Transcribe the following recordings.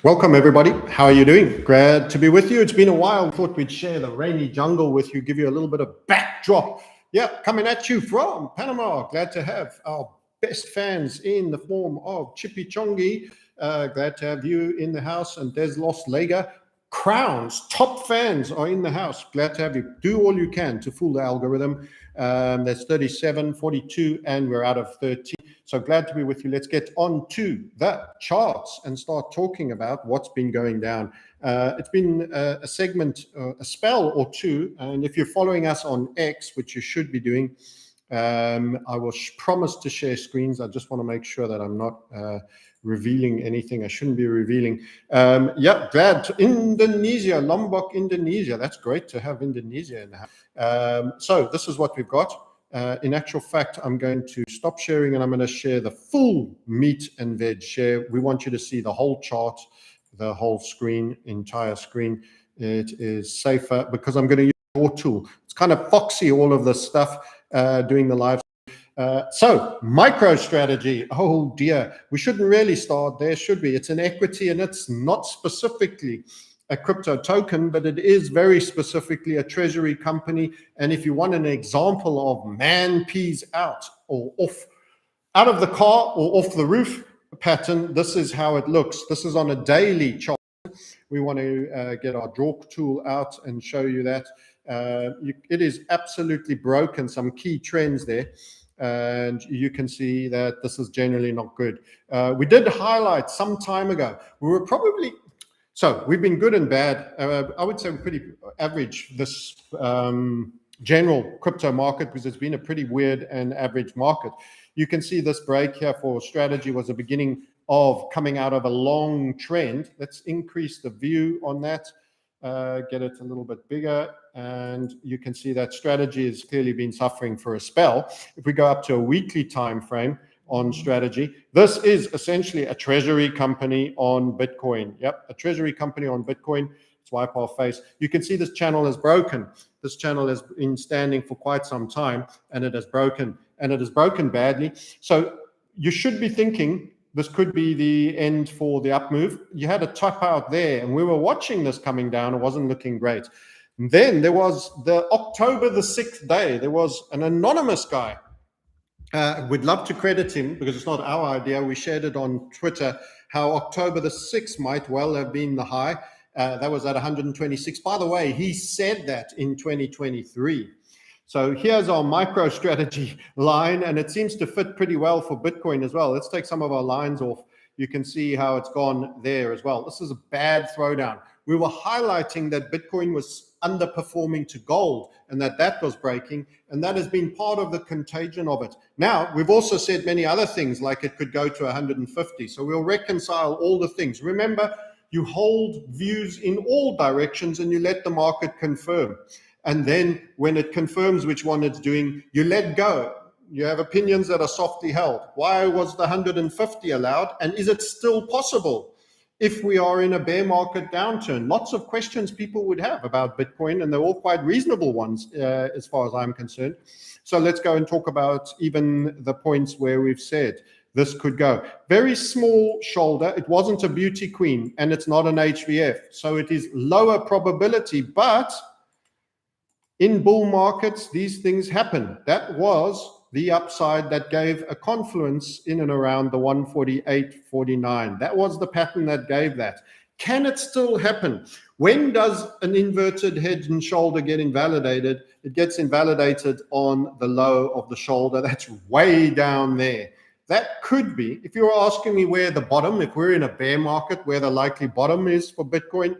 Welcome, everybody. How are you doing? Glad to be with you. It's been a while. Thought we'd share the rainy jungle with you, give you a little bit of backdrop. Yeah, coming at you from Panama. Glad to have our best fans in the form of Chippy Chongi. Glad to have you in the house, and Des Los Lega. Crowns, top fans are in the house. Glad to have you. Do all you can to fool the algorithm. There's 37, 42, and we're out of 30. So glad to be with you. Let's get on to the charts and start talking about what's been going down. It's been a segment, a spell or two. And if you're following us on X, which you should be doing, I will promise to share screens. I just want to make sure that I'm not revealing anything I shouldn't be revealing. Yeah, glad to Indonesia, Lombok, Indonesia. That's great to have Indonesia in the house. So this is what we've got. In actual fact, I'm going to stop sharing and I'm going to share the full meat and veg share. We want you to see the whole chart, the whole screen, entire screen. It is safer because I'm going to use your tool. It's kind of foxy, all of this stuff, doing the live. So MicroStrategy, oh dear, we shouldn't really start there, should we? It's an equity and it's not specifically a crypto token, but it is very specifically a treasury company. And if you want an example of man peas out or off, out of the car or off the roof pattern, this is how it looks. This is on a daily chart. We want to get our draw tool out and show you that. It is absolutely broken, some key trends there. And you can see that this is generally not good. We did highlight some time ago. We were probably... So we've been good and bad. I would say we're pretty average this general crypto market because it's been a pretty weird and average market. You can see this break here for strategy was the beginning of coming out of a long trend. Let's increase the view on that, get it a little bit bigger. And you can see that strategy has clearly been suffering for a spell. If we go up to a weekly time frame, on strategy. This is essentially a treasury company on Bitcoin. Yep, a treasury company on Bitcoin. Let's wipe our face. You can see this channel is broken. This channel has been standing for quite some time and it has broken, and it has broken badly. So you should be thinking this could be the end for the up move. You had a top out there and we were watching this coming down. It wasn't looking great. And then there was the October the 6th day. There was an anonymous guy. We'd love to credit him because it's not our idea. We shared it on Twitter, how October the 6th might well have been the high. That was at 126. By the way, he said that in 2023. So here's our MicroStrategy line, and it seems to fit pretty well for Bitcoin as well. Let's take some of our lines off. You can see how it's gone there as well. This is a bad throwdown. We were highlighting that Bitcoin was underperforming to gold and that was breaking, and that has been part of the contagion of it. Now, we've also said many other things like it could go to 150. So we'll reconcile all the things. Remember, you hold views in all directions and you let the market confirm. And then when it confirms which one it's doing, you let go. You have opinions that are softly held. Why was the 150 allowed? And is it still possible if we are in a bear market downturn? Lots of questions people would have about Bitcoin, and they're all quite reasonable ones as far as I'm concerned. So let's go and talk about even the points where we've said this could go. Very small shoulder. It wasn't a beauty queen and it's not an HVF. So it is lower probability, but in bull markets, these things happen. That was the upside that gave a confluence in and around the 148.49. That was the pattern that gave that. Can it still happen? When does an inverted head and shoulder get invalidated? It gets invalidated on the low of the shoulder. That's way down there. That could be, if you were asking me where the bottom, if we're in a bear market, where the likely bottom is for Bitcoin,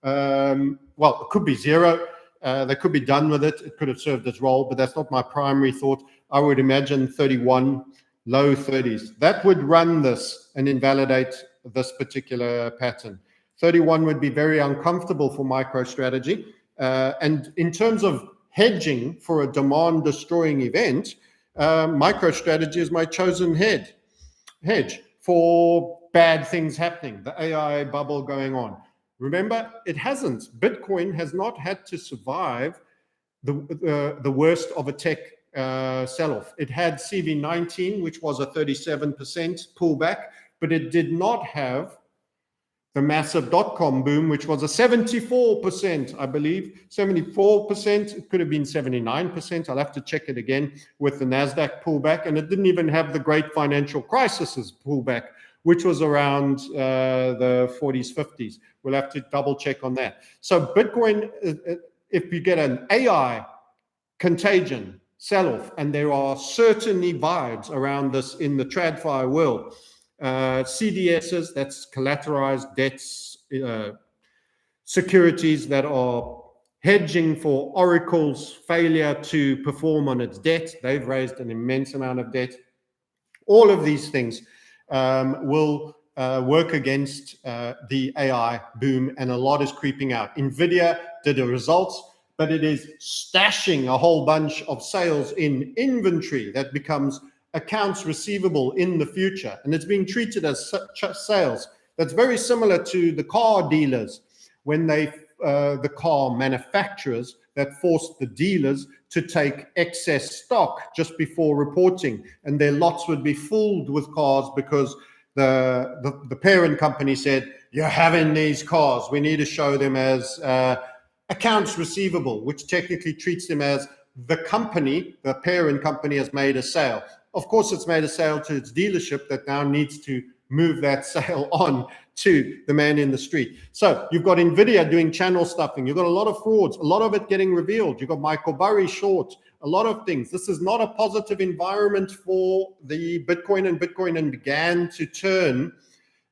well, it could be zero. They could be done with it. It could have served its role, but that's not my primary thought. I would imagine 31, low 30s. That would run this and invalidate this particular pattern. 31 would be very uncomfortable for MicroStrategy. And in terms of hedging for a demand-destroying event, MicroStrategy is my chosen hedge for bad things happening, the AI bubble going on. Remember, it hasn't. Bitcoin has not had to survive the worst of a tech sell-off. It had CV19, which was a 37% pullback, but it did not have the massive dot-com boom, which was a 74%, I believe, 74%. It could have been 79%. I'll have to check it again with the NASDAQ pullback. And it didn't even have the great financial crisis pullback, which was around the 40s, 50s. We'll have to double check on that. So Bitcoin, if you get an AI contagion sell-off, and there are certainly vibes around this in the TradFi world, CDSs, that's collateralized debts, securities that are hedging for Oracle's failure to perform on its debt. They've raised an immense amount of debt. All of these things will work against the AI boom, and a lot is creeping out. NVIDIA did the results, but it is stashing a whole bunch of sales in inventory that becomes accounts receivable in the future, and it's being treated as such sales. That's very similar to the car dealers when the car manufacturers that forced the dealers to take excess stock just before reporting, and their lots would be filled with cars because the parent company said, "You're having these cars, we need to show them as accounts receivable," which technically treats them as the company, the parent company, has made a sale. Of course, it's made a sale to its dealership that now needs to move that sale on to the man in the street. So you've got NVIDIA doing channel stuffing. You've got a lot of frauds, a lot of it getting revealed. You've got Michael Burry short, a lot of things. This is not a positive environment for the Bitcoin, and began to turn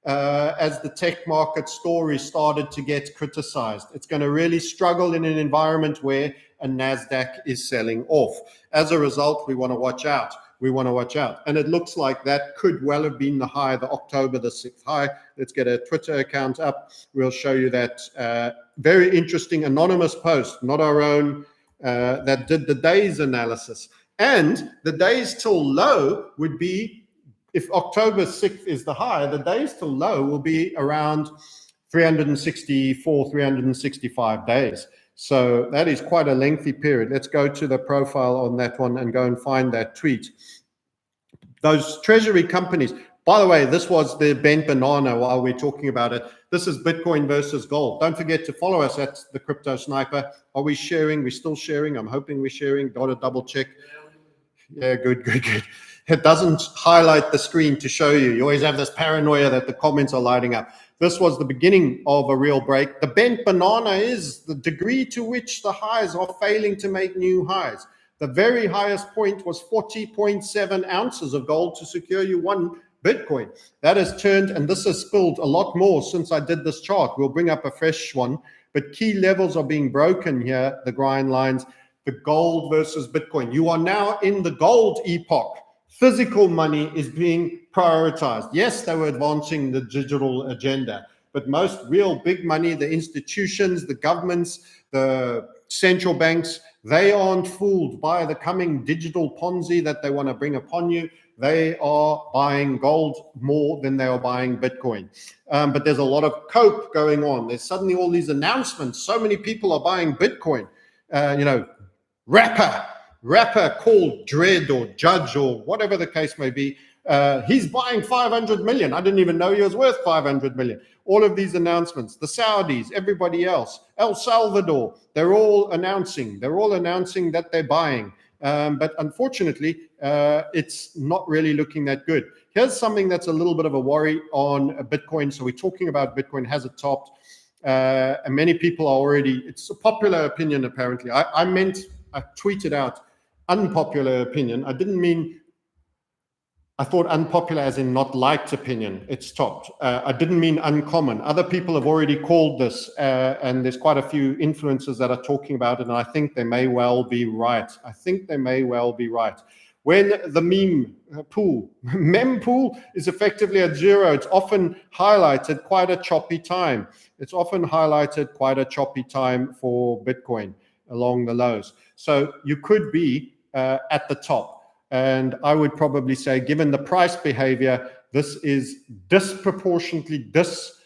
as the tech market story started to get criticized. It's going to really struggle in an environment where a NASDAQ is selling off. As a result, we want to watch out. We want to watch out. And it looks like that could well have been the high, the October the 6th high. Let's get a Twitter account up. We'll show you that very interesting anonymous post, not our own, that did the days analysis. And the days till low would be, if October 6th is the high, the days till low will be around 364, 365 days. So that is quite a lengthy period. Let's go to the profile on that one and go and find that tweet. Those treasury companies, by the way, this was the bent banana while we're talking about it. This is Bitcoin versus gold. Don't forget to follow us at the Crypto Sniper. Are we sharing? We're still sharing. I'm hoping we're sharing. Got to double check. Yeah, good. It doesn't highlight the screen to show you. You always have this paranoia that the comments are lighting up. This was the beginning of a real break. The bent banana is the degree to which the highs are failing to make new highs. The very highest point was 40.7 ounces of gold to secure you one Bitcoin. That has turned, and this has spilled a lot more since I did this chart. We'll bring up a fresh one, but key levels are being broken here, the grind lines, the gold versus Bitcoin. You are now in the gold epoch. Physical money is being prioritized. Yes, they were advancing the digital agenda, but most real big money, the institutions, the governments, the central banks, they aren't fooled by the coming digital Ponzi that they want to bring upon you. They are buying gold more than they are buying Bitcoin. But there's a lot of cope going on. There's suddenly all these announcements. So many people are buying Bitcoin. Rapper called Dread or Judge or whatever the case may be, he's buying 500 million. I didn't even know he was worth 500 million. All of these announcements, the Saudis, everybody else, El Salvador, they're all announcing that they're buying. But unfortunately, it's not really looking that good. Here's something that's a little bit of a worry on Bitcoin. So we're talking about Bitcoin, has it topped? And many people are already, it's a popular opinion apparently. I tweeted out unpopular opinion. I thought unpopular as in not liked opinion. It's topped. I didn't mean uncommon. Other people have already called this, and there's quite a few influencers that are talking about it, and I think they may well be right. When the mem pool is effectively at zero, it's often highlighted quite a choppy time. For Bitcoin along the lows. So you could be at the top. And I would probably say, given the price behavior, this is disproportionately, this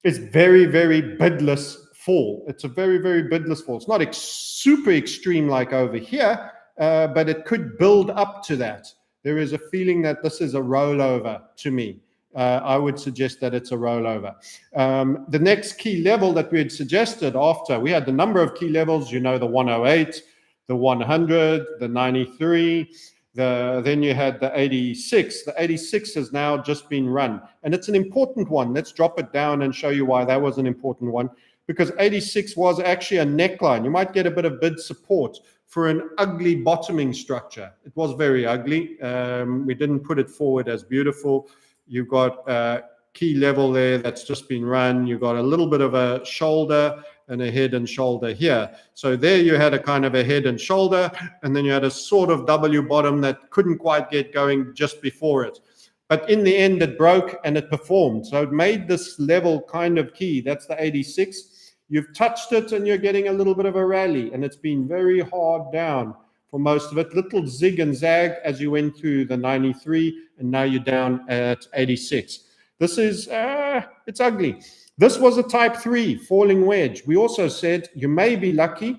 is very, very bidless fall. It's a very, very bidless fall. It's not super extreme like over here, but it could build up to that. There is a feeling that this is a rollover to me. I would suggest that it's a rollover. The next key level that we had suggested after, we had the number of key levels, you know, the 108, the 100, the 93, then you had the 86. The 86 has now just been run, and it's an important one. Let's drop it down and show you why that was an important one, because 86 was actually a neckline. You might get a bit of bid support for an ugly bottoming structure. It was very ugly. We didn't put it forward as beautiful. You've got a key level there that's just been run. You've got a little bit of a shoulder and a head and shoulder here. So there you had a kind of a head and shoulder, and then you had a sort of W bottom that couldn't quite get going just before it. But in the end, it broke and it performed. So it made this level kind of key. That's the 86. You've touched it and you're getting a little bit of a rally, and it's been very hard down for most of it. Little zig and zag as you went through the 93, and now you're down at 86. This is, it's ugly. This was a type 3 falling wedge. We also said you may be lucky,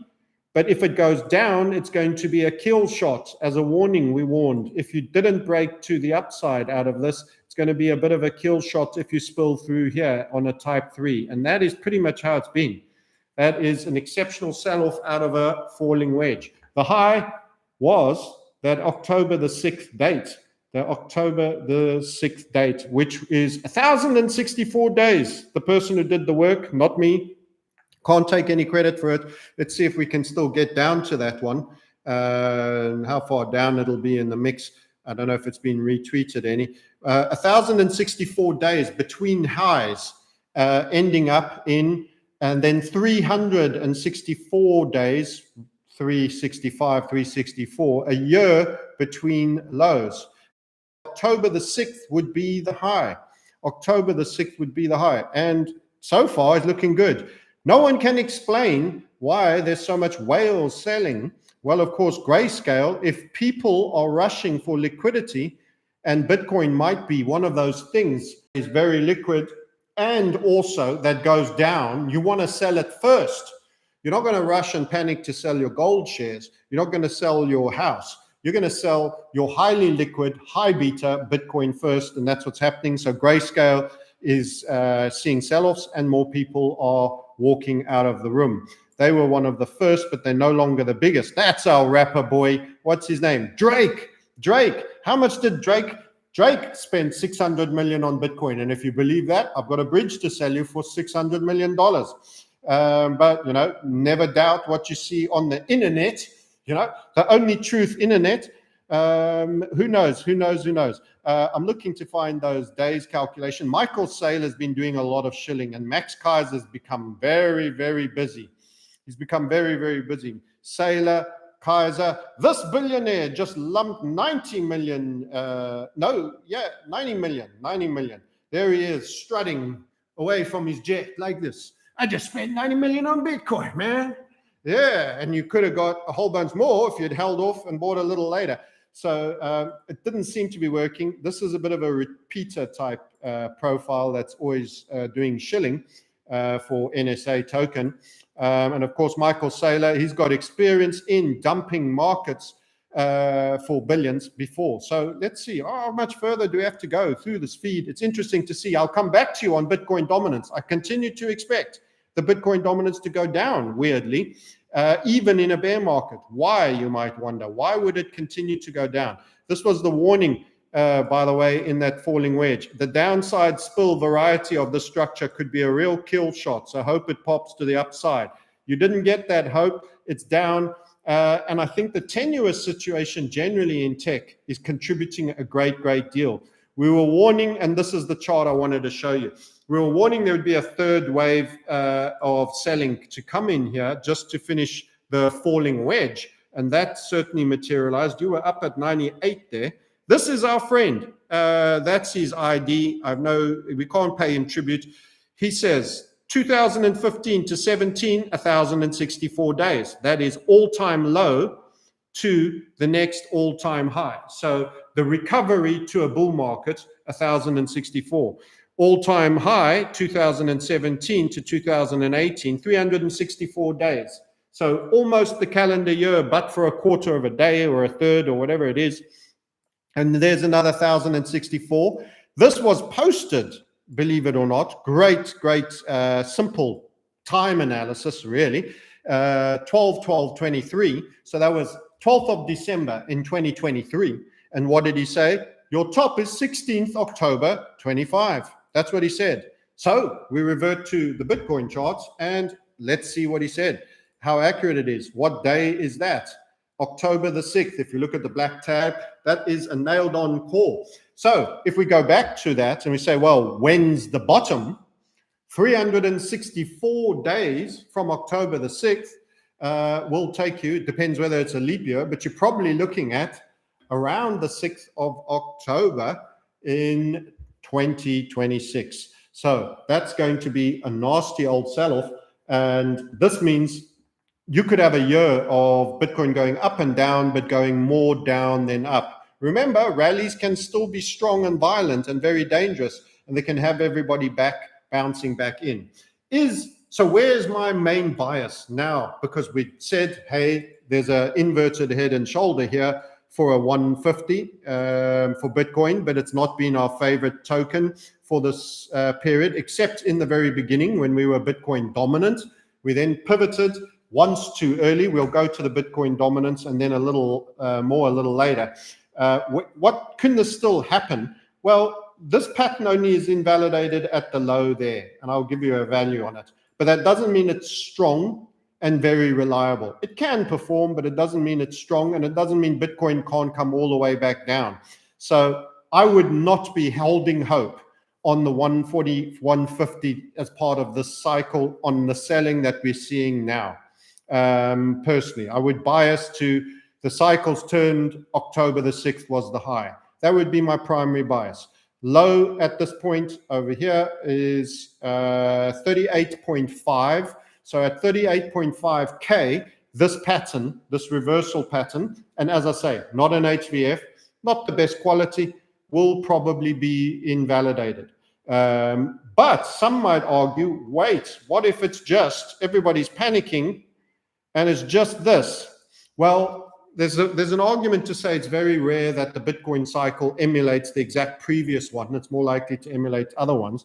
but if it goes down, it's going to be a kill shot. As a warning, we warned, if you didn't break to the upside out of this, it's going to be a bit of a kill shot if you spill through here on a type 3. And that is pretty much how it's been. That is an exceptional sell-off out of a falling wedge. The high was that October the 6th date. The October the 6th date, which is 1,064 days. The person who did the work, not me, can't take any credit for it. Let's see if we can still get down to that one. How far down it'll be in the mix. I don't know if it's been retweeted any. 1,064 days between highs, ending up in, and then 364 days, 365, 364, a year between lows. October the 6th would be the high. October the 6th would be the high. And so far, it's looking good. No one can explain why there's so much whale selling. Well, of course, grayscale, if people are rushing for liquidity, and Bitcoin might be one of those things, is very liquid, and also that goes down, you want to sell it first. You're not going to rush and panic to sell your gold shares. You're not going to sell your house. You're going to sell your highly liquid, high beta Bitcoin first, and that's what's happening. So grayscale is seeing sell-offs, and more people are walking out of the room. They were one of the first, but they're no longer the biggest. That's our rapper boy. What's his name? Drake. How much did Drake spend? $600 million on Bitcoin. And if you believe that, I've got a bridge to sell you for $600 million. But, you know, never doubt what you see on the internet. You know, the only truth internet. Who knows? I'm looking to find those days calculation. Michael Saylor has been doing a lot of shilling, and Max Kaiser's become very, very busy. He's become very, very busy. Saylor, Kaiser, this billionaire just lumped 90 million. 90 million. There he is, strutting away from his jet like this. I just spent 90 million on Bitcoin, man. Yeah, and you could have got a whole bunch more if you'd held off and bought a little later. So it didn't seem to be working. This is a bit of a repeater type profile that's always doing shilling for NSA token. And of course, Michael Saylor, he's got experience in dumping markets for billions before. So let's see, how much further do we have to go through this feed? It's interesting to see. I'll come back to you on Bitcoin dominance. I continue to expect the Bitcoin dominance to go down, weirdly, even in a bear market. Why, you might wonder? Why would it continue to go down? This was the warning, by the way, in that falling wedge. The downside spill variety of the structure could be a real kill shot, so hope it pops to the upside. You didn't get that hope. It's down. And I think the tenuous situation generally in tech is contributing a great deal. We were warning, and this is the chart I wanted to show you. We were warning there would be a third wave of selling to come in here just to finish the falling wedge. And that certainly materialized. You were up at 98 there. This is our friend. That's his ID. We can't pay him tribute. He says 2015 to 17, 1,064 days. That is all-time low to the next all-time high. So the recovery to a bull market, 1,064. All-time high, 2017 to 2018, 364 days. So almost the calendar year, but for a quarter of a day or a third or whatever it is. And there's another 1,064. This was posted, believe it or not, great simple time analysis, really, 12/12/23. So that was 12th of December in 2023. And what did he say? Your top is 16th October 25. That's what he said. So we revert to the Bitcoin charts and let's see what he said, how accurate it is. What day is that? October the 6th. If you look at the black tab, that is a nailed on call. So if we go back to that and we say, well, when's the bottom? 364 days from October the 6th will take you, it depends whether it's a leap year, but you're probably looking at around the 6th of October in 2026. So that's going to be a nasty old sell-off. And this means you could have a year of Bitcoin going up and down, but going more down than up. Remember, rallies can still be strong and violent and very dangerous, and they can have everybody bouncing back in. So where's my main bias now? Because we said, hey, there's an inverted head and shoulder here for a 150 for Bitcoin, but it's not been our favorite token for this period, except in the very beginning when we were Bitcoin dominant. We then pivoted once too early. We'll go to the Bitcoin dominance and then a little more a little later. What can this still happen? Well, this pattern only is invalidated at the low there, and I'll give you a value on it. But that doesn't mean it's strong and very reliable. It can perform, but it doesn't mean it's strong, and it doesn't mean Bitcoin can't come all the way back down. So I would not be holding hope on the 140, 150 as part of this cycle on the selling that we're seeing now. Personally, I would bias to the cycles turned October the 6th was the high. That would be my primary bias. Low at this point over here is 38.5. So at 38.5K, this pattern, this reversal pattern, and as I say, not an HVF, not the best quality, will probably be invalidated. But some might argue, wait, what if it's just everybody's panicking and it's just this? Well, there's an argument to say it's very rare that the Bitcoin cycle emulates the exact previous one. It's more likely to emulate other ones.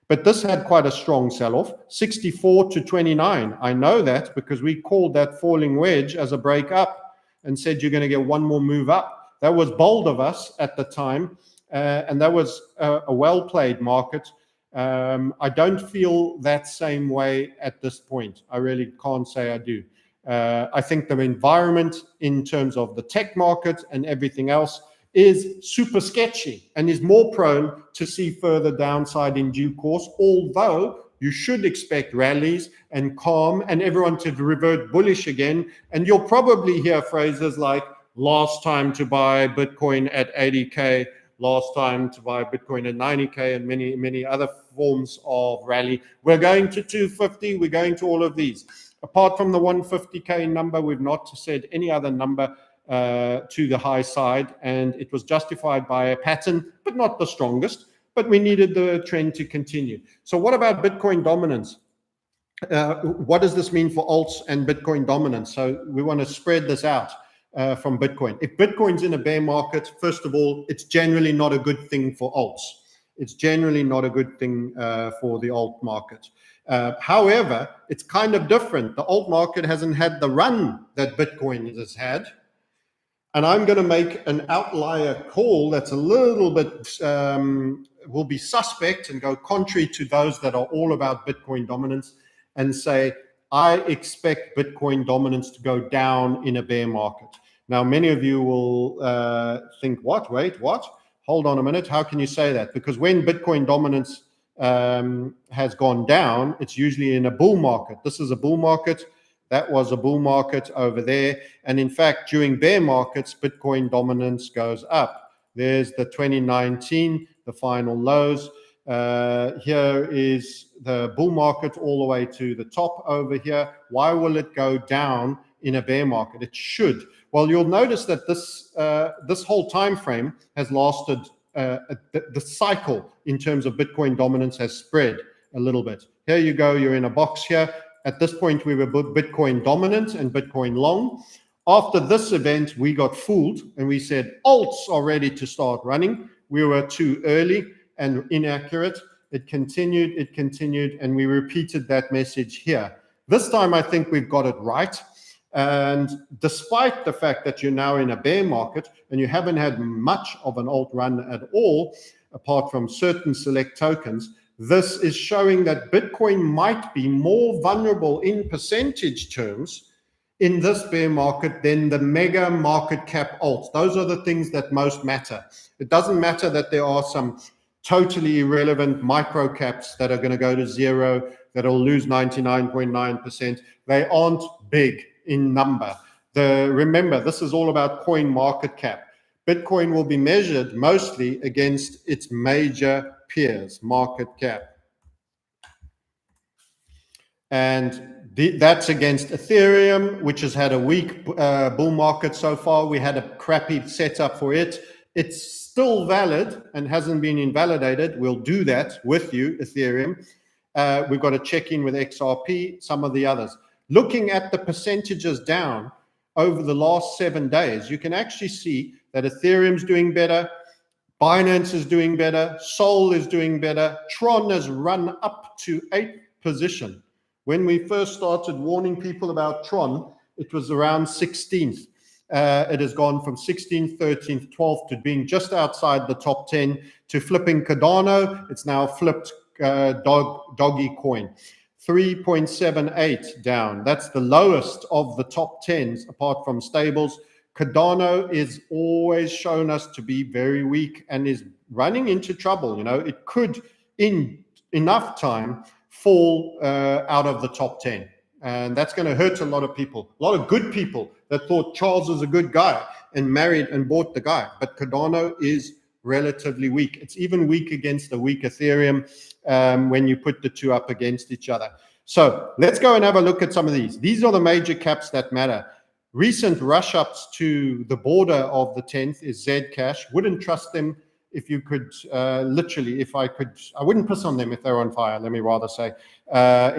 But this had quite a strong sell-off, 64 to 29. I know that because we called that falling wedge as a break up and said you're going to get one more move up. That was bold of us at the time, and that was a well-played market. I don't feel that same way at this point. I really can't say I do. I think the environment in terms of the tech market and everything else is super sketchy and is more prone to see further downside in due course, although you should expect rallies and calm and everyone to revert bullish again. And you'll probably hear phrases like last time to buy Bitcoin at 80K, last time to buy Bitcoin at 90K, and many, many other forms of rally. We're going to 250, we're going to all of these. Apart from the 150K number, we've not said any other number to the high side, and it was justified by a pattern, but not the strongest. But we needed the trend to continue. So what about Bitcoin dominance? What does this mean for alts and Bitcoin dominance? So we want to spread this out from Bitcoin. If Bitcoin's in a bear market, first of all, it's generally not a good thing for alts. It's generally not a good thing for the alt market. However, it's kind of different. The alt market hasn't had the run that Bitcoin has had. And I'm going to make an outlier call that's a little bit, will be suspect and go contrary to those that are all about Bitcoin dominance, and say, I expect Bitcoin dominance to go down in a bear market. Now, many of you will think, what? Wait, what? Hold on a minute. How can you say that? Because when Bitcoin dominance has gone down, it's usually in a bull market. This is a bull market. That was a bull market over there. And in fact, during bear markets, Bitcoin dominance goes up. There's the 2019, the final lows. Here is the bull market all the way to the top over here. Why will it go down in a bear market? It should. Well, you'll notice that this whole time frame has lasted, the cycle in terms of Bitcoin dominance has spread a little bit. Here you go, you're in a box here. At this point, we were Bitcoin dominant and Bitcoin long. After this event, we got fooled and we said alts are ready to start running. We were too early. and inaccurate. It continued, and we repeated that message here. This time, I think we've got it right. And despite the fact that you're now in a bear market and you haven't had much of an alt run at all, apart from certain select tokens, this is showing that Bitcoin might be more vulnerable in percentage terms in this bear market than the mega market cap alts. Those are the things that most matter. It doesn't matter that there are some totally irrelevant micro caps that are going to go to zero, that'll lose 99.9%. They aren't big in number. Remember, this is all about coin market cap. Bitcoin will be measured mostly against its major peers, market cap. And that's against Ethereum, which has had a weak bull market so far. We had a crappy setup for it. It's still valid and hasn't been invalidated. We'll do that with you, Ethereum. We've got to check in with XRP, some of the others. Looking at the percentages down over the last 7 days, you can actually see that Ethereum's doing better, Binance is doing better, Sol is doing better, Tron has run up to 8th position. When we first started warning people about Tron, it was around 16th. It has gone from 16th, 13th, 12th to being just outside the top 10 to flipping Cardano. It's now flipped Doggy Coin. 3.78 down. That's the lowest of the top 10s apart from stables. Cardano is always shown us to be very weak and is running into trouble. You know, it could in enough time fall out of the top 10. And that's going to hurt a lot of people, a lot of good people that thought Charles was a good guy and married and bought the guy. But Cardano is relatively weak. It's even weak against the weak Ethereum when you put the two up against each other. So let's go and have a look at some of these. These are the major caps that matter. Recent rush-ups to the border of the 10th is Zcash. Wouldn't trust them if you could, literally, if I could, I wouldn't piss on them if they're on fire, let me rather say,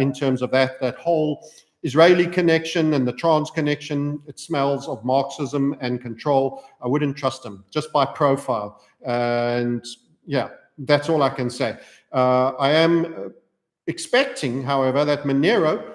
in terms of that whole Israeli connection and the trans connection. It smells of Marxism and control. I wouldn't trust them just by profile. And yeah, that's all I can say. I am expecting, however, that Monero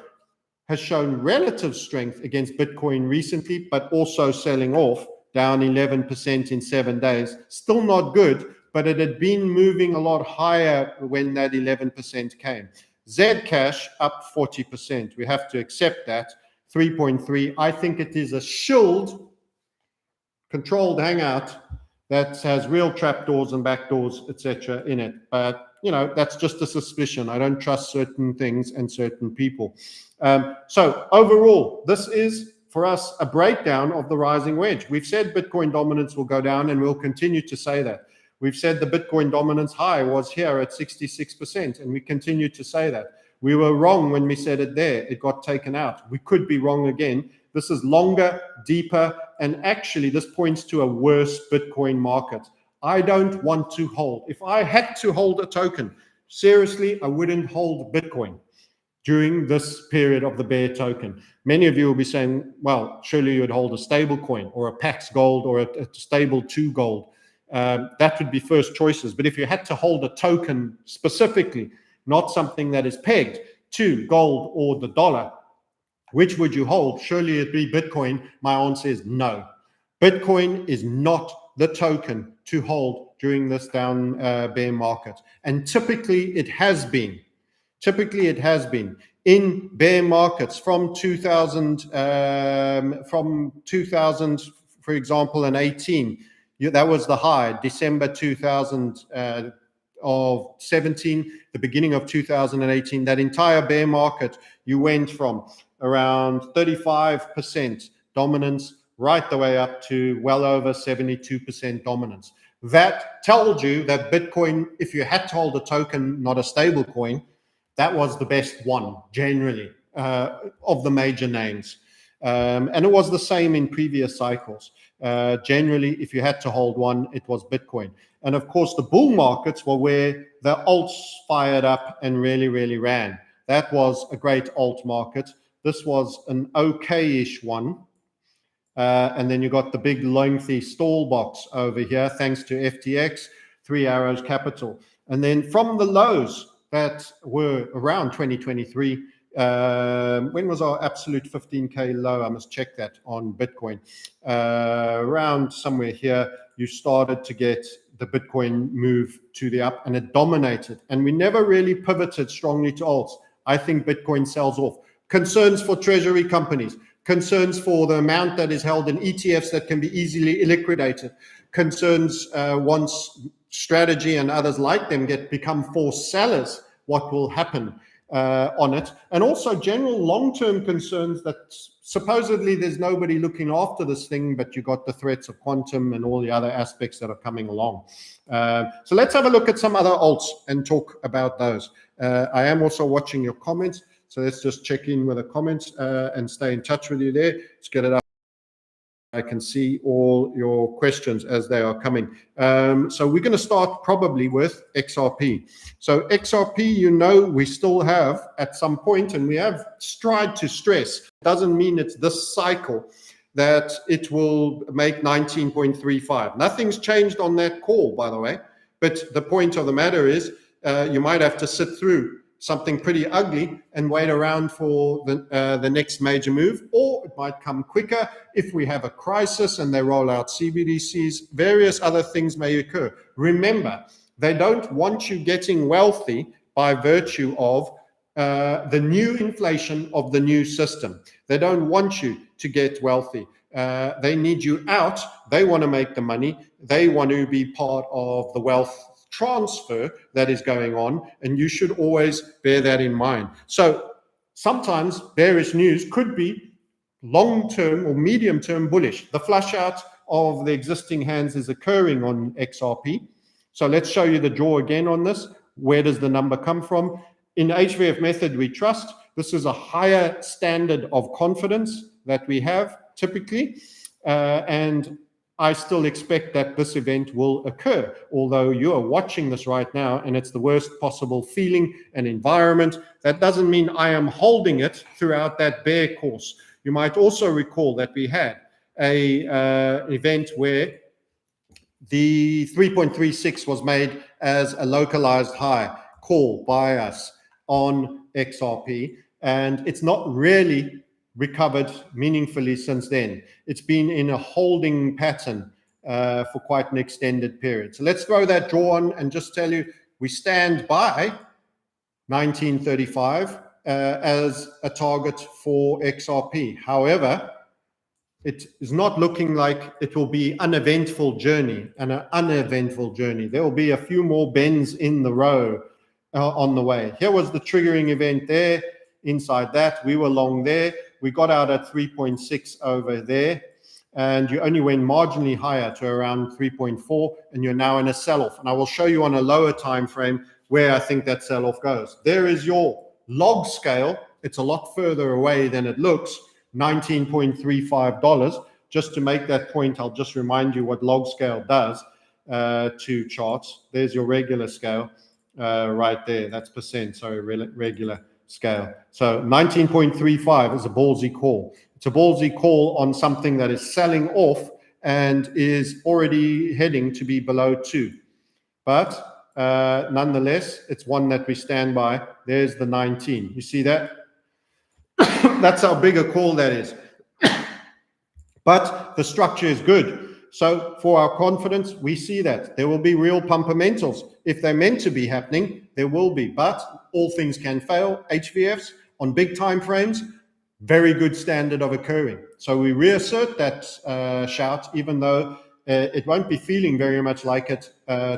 has shown relative strength against Bitcoin recently, but also selling off, down 11% in 7 days. Still not good, but it had been moving a lot higher when that 11% came. Zcash up 40%. We have to accept that. 3.3. I think it is a shilled, controlled hangout that has real trapdoors and backdoors, etc. in it. But, you know, that's just a suspicion. I don't trust certain things and certain people. So overall, this is, for us, a breakdown of the rising wedge. We've said Bitcoin dominance will go down, and we'll continue to say that. We've said the Bitcoin dominance high was here at 66%, and we continue to say that. We were wrong when we said it there. It got taken out. We could be wrong again. This is longer, deeper, and actually this points to a worse Bitcoin market. I don't want to hold. If I had to hold a token, seriously, I wouldn't hold Bitcoin during this period of the bear token. Many of you will be saying, well, surely you would hold a stable coin or a Pax Gold or a stable 2 gold. That would be first choices. But if you had to hold a token specifically, not something that is pegged to gold or the dollar, which would you hold? Surely it'd be Bitcoin. My answer is no. Bitcoin is not the token to hold during this down bear market. And typically it has been. Typically it has been. In bear markets from 2000, for example, and 18, that was the high, December 2017, the beginning of 2018, that entire bear market, you went from around 35% dominance right the way up to well over 72% dominance. That told you that Bitcoin, if you had to hold a token, not a stable coin, that was the best one generally of the major names. And it was the same in previous cycles. Generally, if you had to hold one, it was Bitcoin. And of course, the bull markets were where the alts fired up and really, really ran. That was a great alt market. This was an okay-ish one. And then you got the big lengthy stall box over here, thanks to FTX, 3 Arrows Capital. And then from the lows that were around 2023, when was our absolute 15K low? I must check that on Bitcoin. Around somewhere here, you started to get the Bitcoin move to the up, and it dominated. And we never really pivoted strongly to alts. I think Bitcoin sells off. Concerns for treasury companies, concerns for the amount that is held in ETFs that can be easily liquidated, concerns once Strategy and others like them become forced sellers, what will happen on it, and also general long-term concerns that supposedly there's nobody looking after this thing, but you got the threats of quantum and all the other aspects that are coming along. So let's have a look at some other alts and talk about those. I am also watching your comments, so let's just check in with the comments and stay in touch with you there. Let's get it up. I can see all your questions as they are coming. So we're going to start probably with XRP. So XRP, we still have at some point, and we have tried to stress, doesn't mean it's this cycle that it will make 19.35. Nothing's changed on that call, by the way. But the point of the matter is you might have to sit through something pretty ugly and wait around for the next major move, or it might come quicker if we have a crisis and they roll out CBDCs. Various other things may occur. Remember, they don't want you getting wealthy by virtue of the new inflation of the new system. They don't want you to get wealthy. They need you out. They want to make the money. They want to be part of the wealth transfer that is going on, and you should always bear that in mind. So sometimes bearish news could be long-term or medium-term bullish. The flush out of the existing hands is occurring on XRP. So let's show you the draw again on this. Where does the number come from? In HBAR method, we trust. This is a higher standard of confidence that we have typically, and I still expect that this event will occur, although you are watching this right now and it's the worst possible feeling and environment. That doesn't mean I am holding it throughout that bear course. You might also recall that we had a event where the 3.36 was made as a localized high call by us on XRP, and it's not really recovered meaningfully since then. It's been in a holding pattern for quite an extended period. So let's throw that draw on and just tell you we stand by 1935 as a target for XRP. However, it is not looking like it will be uneventful journey and an uneventful journey. There will be a few more bends in the row on the way. Here was the triggering event there. Inside that, we were long there. We got out at 3.6 over there, and you only went marginally higher to around 3.4, and you're now in a sell-off. And I will show you on a lower time frame where I think that sell-off goes. There is your log scale. It's a lot further away than it looks, $19.35. Just to make that point, I'll just remind you what log scale does to charts. There's your regular scale right there. That's percent, sorry, regular scale. So 19.35 is a ballsy call. It's a ballsy call on something that is selling off and is already heading to be below 2. But nonetheless, it's one that we stand by. There's the 19. You see that? That's how big a call that is. But the structure is good. So for our confidence, we see that there will be real pumpermentals. If they're meant to be happening, there will be. But all things can fail. HVFs on big time frames, very good standard of occurring. So we reassert that shout, even though it won't be feeling very much like it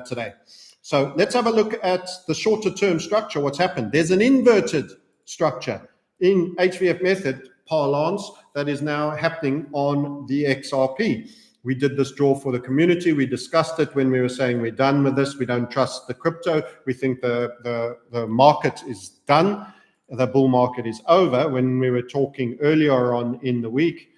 today. So let's have a look at the shorter term structure. What's happened? There's an inverted structure in HVF method parlance that is now happening on the XRP. We did this draw for the community. We discussed it when we were saying we're done with this. We don't trust the crypto. We think the market is done. The bull market is over when we were talking earlier on in the week.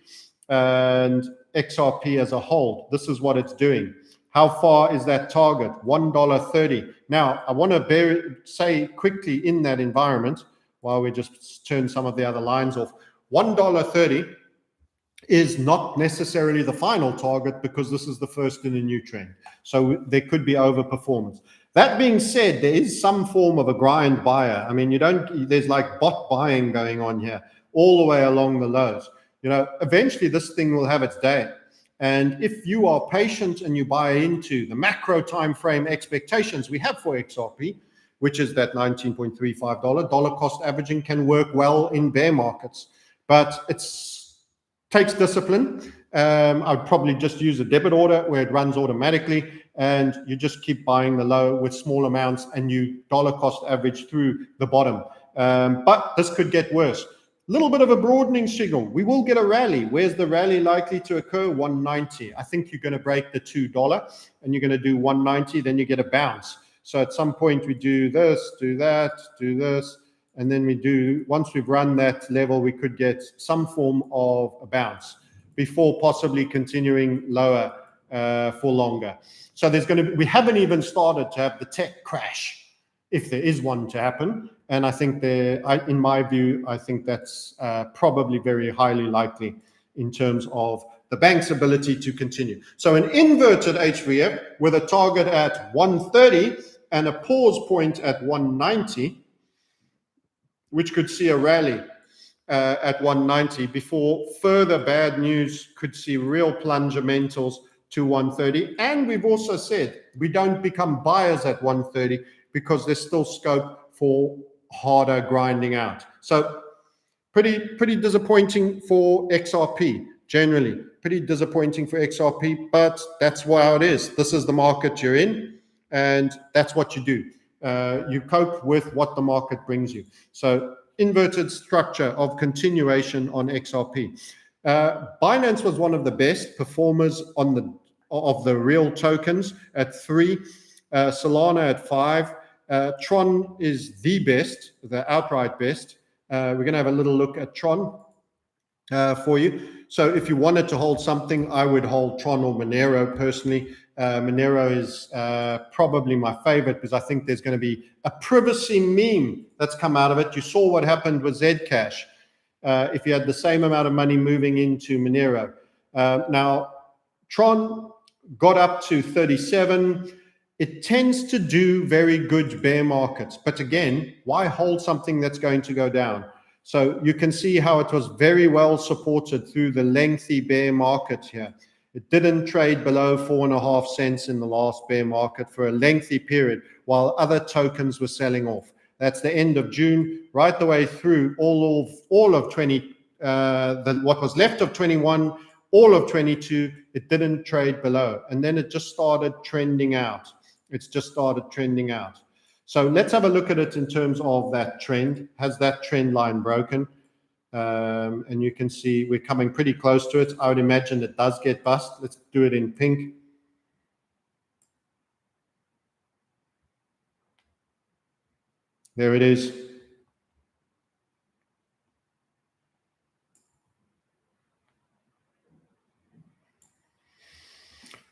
And XRP as a whole, this is what it's doing. How far is that target? $1.30. Now, I want to say quickly in that environment, while we just turn some of the other lines off, $1.30 is not necessarily the final target because this is the first in a new trend. So there could be overperformance. That being said, there is some form of a grind buyer. I mean, there's like bot buying going on here all the way along the lows. Eventually this thing will have its day. And if you are patient and you buy into the macro time frame expectations we have for XRP, which is that $19.35 dollar cost averaging, can work well in bear markets, but it takes discipline. I'd probably just use a debit order where it runs automatically, and you just keep buying the low with small amounts, and you dollar cost average through the bottom. But this could get worse. A little bit of a broadening signal. We will get a rally. Where's the rally likely to occur? 190. I think you're going to break the $2 and you're going to do 190, then you get a bounce. So at some point we do this, do that, do this, and then once we've run that level, we could get some form of a bounce before possibly continuing lower for longer. So we haven't even started to have the tech crash, if there is one to happen. And I think in my view, I think that's probably very highly likely in terms of the bank's ability to continue. So an inverted HVF with a target at 130 and a pause point at 190, which could see a rally at 190 before further bad news could see real plungementals to 130. And we've also said we don't become buyers at 130 because there's still scope for harder grinding out. So pretty disappointing for XRP generally. Pretty disappointing for XRP, but that's how it is. This is the market you're in, and that's what you do. You cope with what the market brings you. So inverted structure of continuation on XRP. Binance was one of the best performers of the real tokens at 3, Solana at 5. Tron is the best, the outright best. We're going to have a little look at Tron for you. So if you wanted to hold something, I would hold Tron or Monero personally. Monero is probably my favorite because I think there's going to be a privacy meme that's come out of it. You saw what happened with Zcash. If you had the same amount of money moving into Monero. Now, Tron got up to 37. It tends to do very good bear markets. But again, why hold something that's going to go down? So you can see how it was very well supported through the lengthy bear market here. It didn't trade below 4.5 cents in the last bear market for a lengthy period, while other tokens were selling off. That's the end of June, right the way through all of 20, what was left of 21, all of 22. It didn't trade below, and then it just started trending out. It's just started trending out. So let's have a look at it in terms of that trend. Has that trend line broken? And you can see we're coming pretty close to it. I would imagine it does get bust. Let's do it in pink. There it is.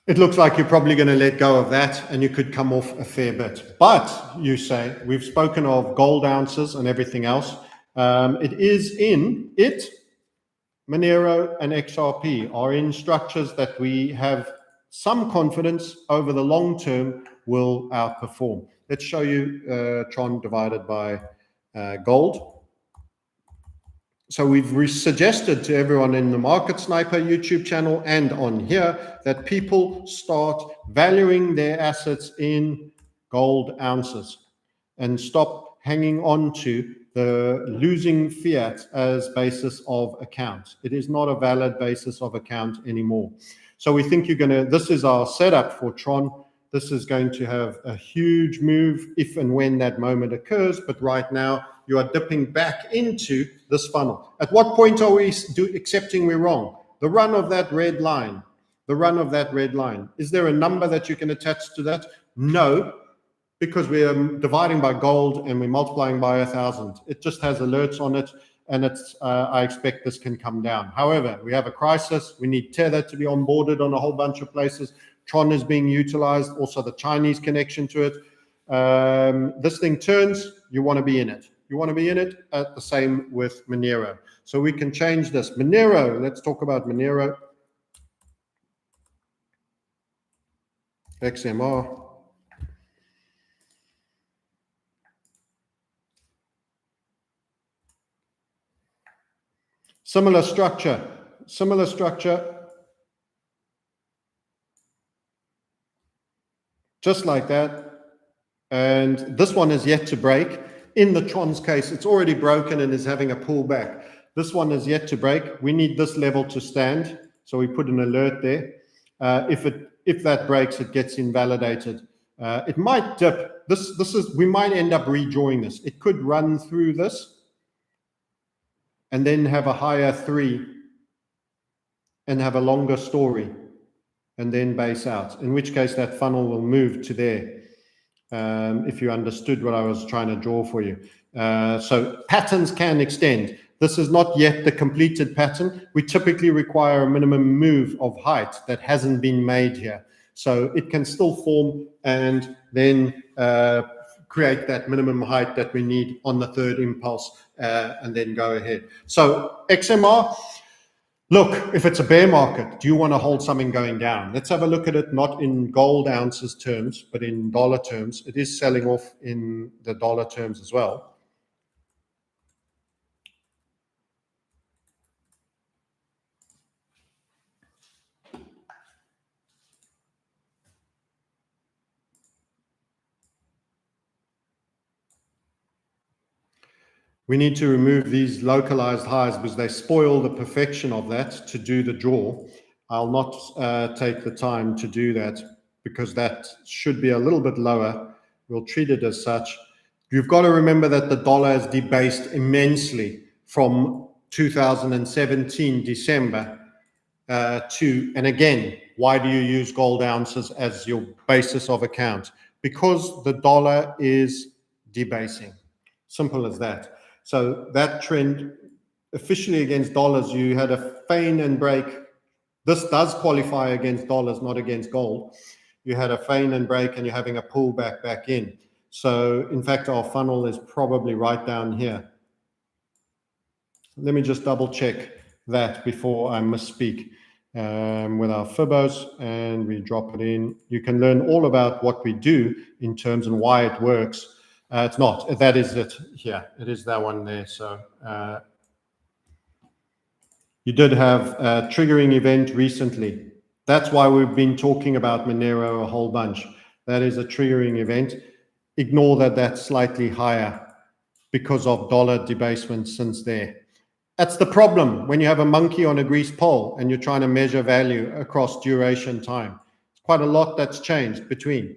It looks like you're probably going to let go of that and you could come off a fair bit. But you say, we've spoken of gold ounces and everything else. It is in it. Monero and XRP are in structures that we have some confidence over the long term will outperform. Let's show you Tron divided by gold. So we've suggested to everyone in the Market Sniper YouTube channel and on here that people start valuing their assets in gold ounces and stop hanging on to the losing fiat as basis of account. It is not a valid basis of account anymore. So we think this is our setup for Tron. This is going to have a huge move if and when that moment occurs. But right now, you are dipping back into this funnel. At what point are we accepting we're wrong? The run of that red line. The run of that red line. Is there a number that you can attach to that? No, because we are dividing by gold and we're multiplying by 1,000. It just has alerts on it, and I expect this can come down. However, we have a crisis. We need Tether to be onboarded on a whole bunch of places. Tron is being utilized, also the Chinese connection to it. This thing turns, you want to be in it. You want to be in it. The same with Monero. So we can change this. Monero, let's talk about Monero. XMR. Similar structure, just like that. And this one is yet to break. In the Tron's case, it's already broken and is having a pullback. This one is yet to break. We need this level to stand. So we put an alert there. If that breaks, it gets invalidated. It might dip. We might end up redrawing this. It could run through this and then have a higher 3 and have a longer story and then base out, in which case that funnel will move to there. If you understood what I was trying to draw for you. So patterns can extend. This is not yet the completed pattern. We typically require a minimum move of height that hasn't been made here. So it can still form and then create that minimum height that we need on the third impulse and then go ahead. So XMR, look, if it's a bear market, do you want to hold something going down? Let's have a look at it, not in gold ounces terms, but in dollar terms. It is selling off in the dollar terms as well. We need to remove these localized highs because they spoil the perfection of that to do the draw. I'll not take the time to do that because that should be a little bit lower. We'll treat it as such. You've got to remember that the dollar has debased immensely from 2017 December and again, why do you use gold ounces as your basis of account? Because the dollar is debasing. Simple as that. So that trend officially against dollars, you had a feign and break. This does qualify against dollars, not against gold. You had a feign and break and you're having a pullback back in. So in fact, our funnel is probably right down here. Let me just double check that before I misspeak with our Fibos, and we drop it in. You can learn all about what we do in terms and why it works. It's not, that is it here. It is that one there. So you did have a triggering event recently. That's why we've been talking about Monero a whole bunch. That is a triggering event. Ignore that that's slightly higher because of dollar debasement since there. That's the problem when you have a monkey on a greased pole and you're trying to measure value across duration time. It's quite a lot that's changed between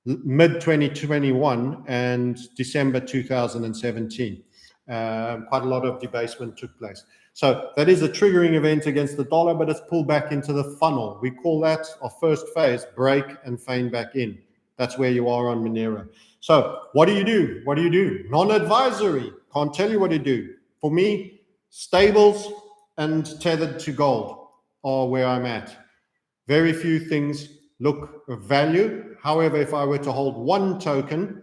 mid-2021 and December 2017. Quite a lot of debasement took place. So that is a triggering event against the dollar, but it's pulled back into the funnel. We call that our first phase, break and feign back in. That's where you are on Monero. So what do you do? What do you do? Non-advisory. Can't tell you what to do. For me, stables and tethered to gold are where I'm at. Very few things look of value. However, if I were to hold one token,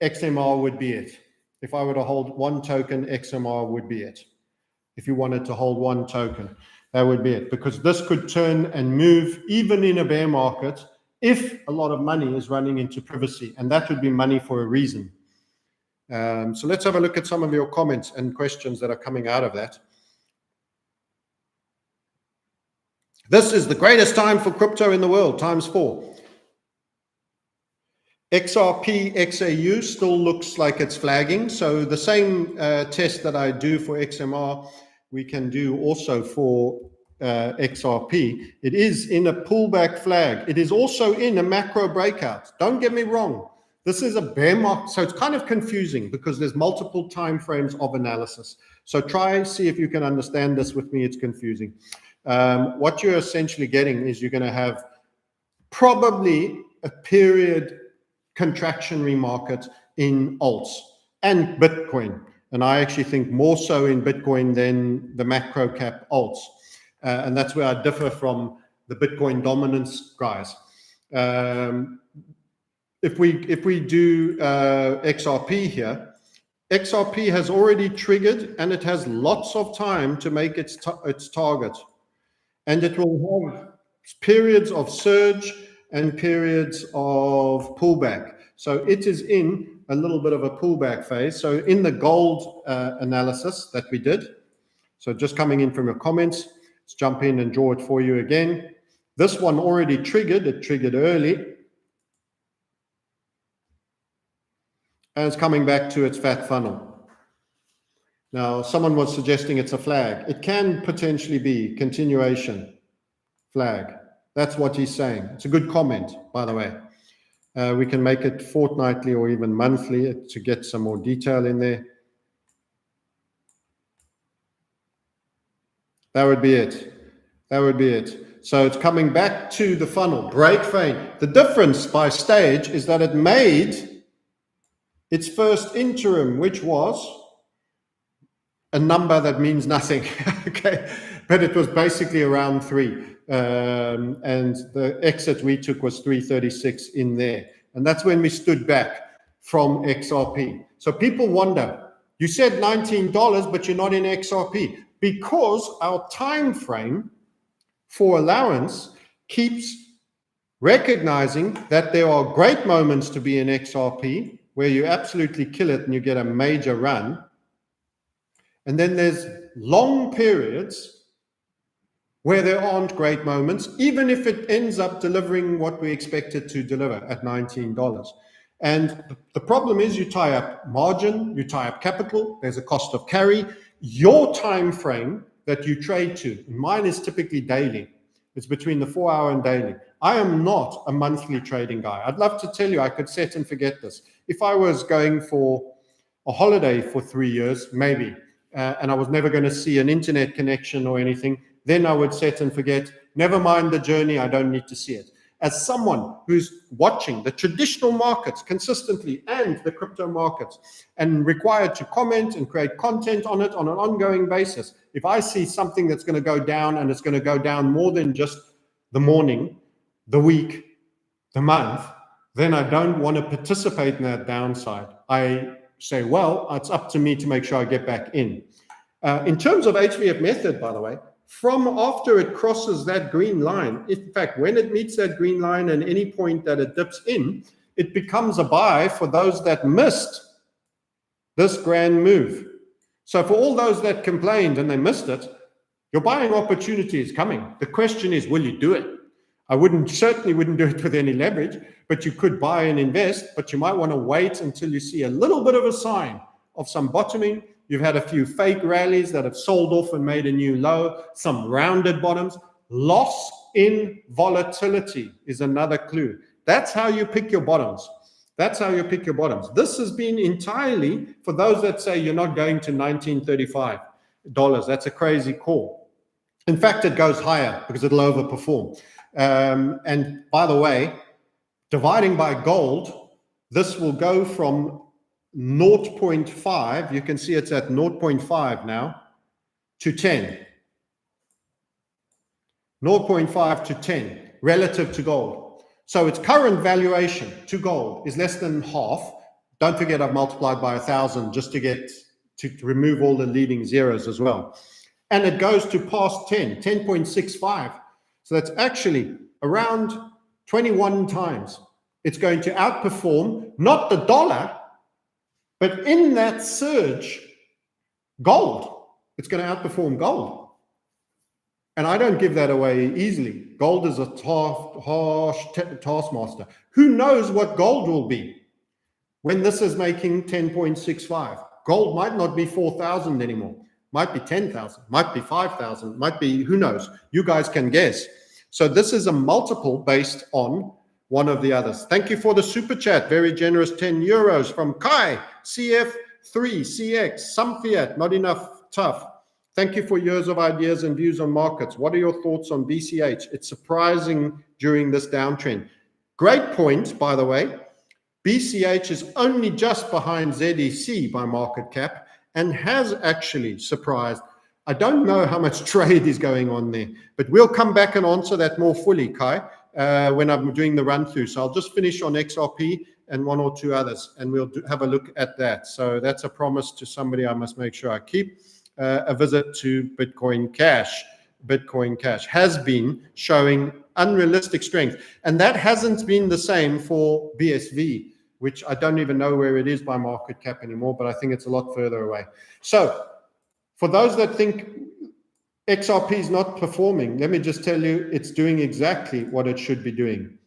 XMR would be it. If I were to hold one token, XMR would be it. If you wanted to hold one token, that would be it. Because this could turn and move even in a bear market if a lot of money is running into privacy, and that would be money for a reason. So let's have a look at some of your comments and questions that are coming out of that. This is the greatest time for crypto in the world, ×4. XRP XAU still looks like it's flagging. So the same test that I do for XMR, we can do also for XRP. It is in a pullback flag. It is also in a macro breakout. Don't get me wrong. This is a bear market, so it's kind of confusing because there's multiple time frames of analysis. So try and see if you can understand this with me. It's confusing. What you're essentially getting is you're going to have probably a period contractionary market in alts and Bitcoin. And I actually think more so in Bitcoin than the macro cap alts. And that's where I differ from the Bitcoin dominance guys. If we do XRP here, XRP has already triggered and it has lots of time to make its target. And it will have periods of surge and periods of pullback. So it is in a little bit of a pullback phase. So in the gold analysis that we did, So just coming in from your comments, let's jump in and draw it for you again. This one already triggered, it triggered early. And it's coming back to its fat funnel. Now, someone was suggesting it's a flag. It can potentially be continuation flag. That's what he's saying. It's a good comment, by the way. We can make it fortnightly or even monthly to get some more detail in there. That would be it. That would be it. So it's coming back to the funnel. Break fade. The difference by stage is that it made its first interim, which was a number that means nothing. Okay, but it was basically around 3. And the exit we took was 336 in there. And that's when we stood back from XRP. So people wonder, you said $19, but you're not in XRP, because our time frame for allowance keeps recognizing that there are great moments to be in XRP where you absolutely kill it and you get a major run. And then there's long periods where there aren't great moments, even if it ends up delivering what we expect it to deliver at $19. And the problem is you tie up margin, you tie up capital, there's a cost of carry. Your time frame that you trade to, mine is typically daily. It's between the 4-hour and daily. I am not a monthly trading guy. I'd love to tell you I could set and forget this. If I was going for a holiday for 3 years, maybe, and I was never going to see an internet connection or anything, then I would set and forget. Never mind the journey, I don't need to see it. As someone who's watching the traditional markets consistently and the crypto markets and required to comment and create content on it on an ongoing basis, if I see something that's going to go down and it's going to go down more than just the morning, the week, the month, then I don't want to participate in that downside. I say, well, it's up to me to make sure I get back in. In terms of HBF method, by the way, from after it crosses that green line, in fact, when it meets that green line and any point that it dips in, it becomes a buy for those that missed this grand move. So for all those that complained and they missed it, your buying opportunity is coming. The question is, will you do it? I certainly wouldn't do it with any leverage, but you could buy and invest, but you might want to wait until you see a little bit of a sign of some bottoming. You've had a few fake rallies that have sold off and made a new low, some rounded bottoms. Loss in volatility is another clue. That's how you pick your bottoms. That's how you pick your bottoms. This has been entirely for those that say you're not going to $19.35. That's a crazy call. In fact, it goes higher because it'll overperform. And by the way, dividing by gold, this will go from 0.5, you can see it's at 0.5 now, to 10. 0.5 to 10 relative to gold. So its current valuation to gold is less than half. Don't forget I've multiplied by 1,000 just to remove all the leading zeros as well. And it goes to past 10, 10.65. So that's actually around 21 times. It's going to outperform not the dollar, but in that surge, gold. It's going to outperform gold. And I don't give that away easily. Gold is a harsh taskmaster. Who knows what gold will be when this is making 10.65? Gold might not be 4,000 anymore. Might be 10,000, might be 5,000, might be, who knows? You guys can guess. So this is a multiple based on one of the others. Thank you for the super chat. Very generous 10 euros from Kai, CF3, CX, some fiat, not enough, tough. Thank you for years of ideas and views on markets. What are your thoughts on BCH? It's surprising during this downtrend. Great point, by the way. BCH is only just behind ZEC by market cap and has actually surprised. I don't know how much trade is going on there, but we'll come back and answer that more fully, Kai, when I'm doing the run through. So I'll just finish on XRP and one or two others, and we'll have a look at that. So that's a promise to somebody I must make sure I keep. A visit to Bitcoin Cash. Bitcoin Cash has been showing unrealistic strength, and that hasn't been the same for BSV, which I don't even know where it is by market cap anymore, but I think it's a lot further away. So for those that think XRP is not performing. Let me just tell you, it's doing exactly what it should be doing.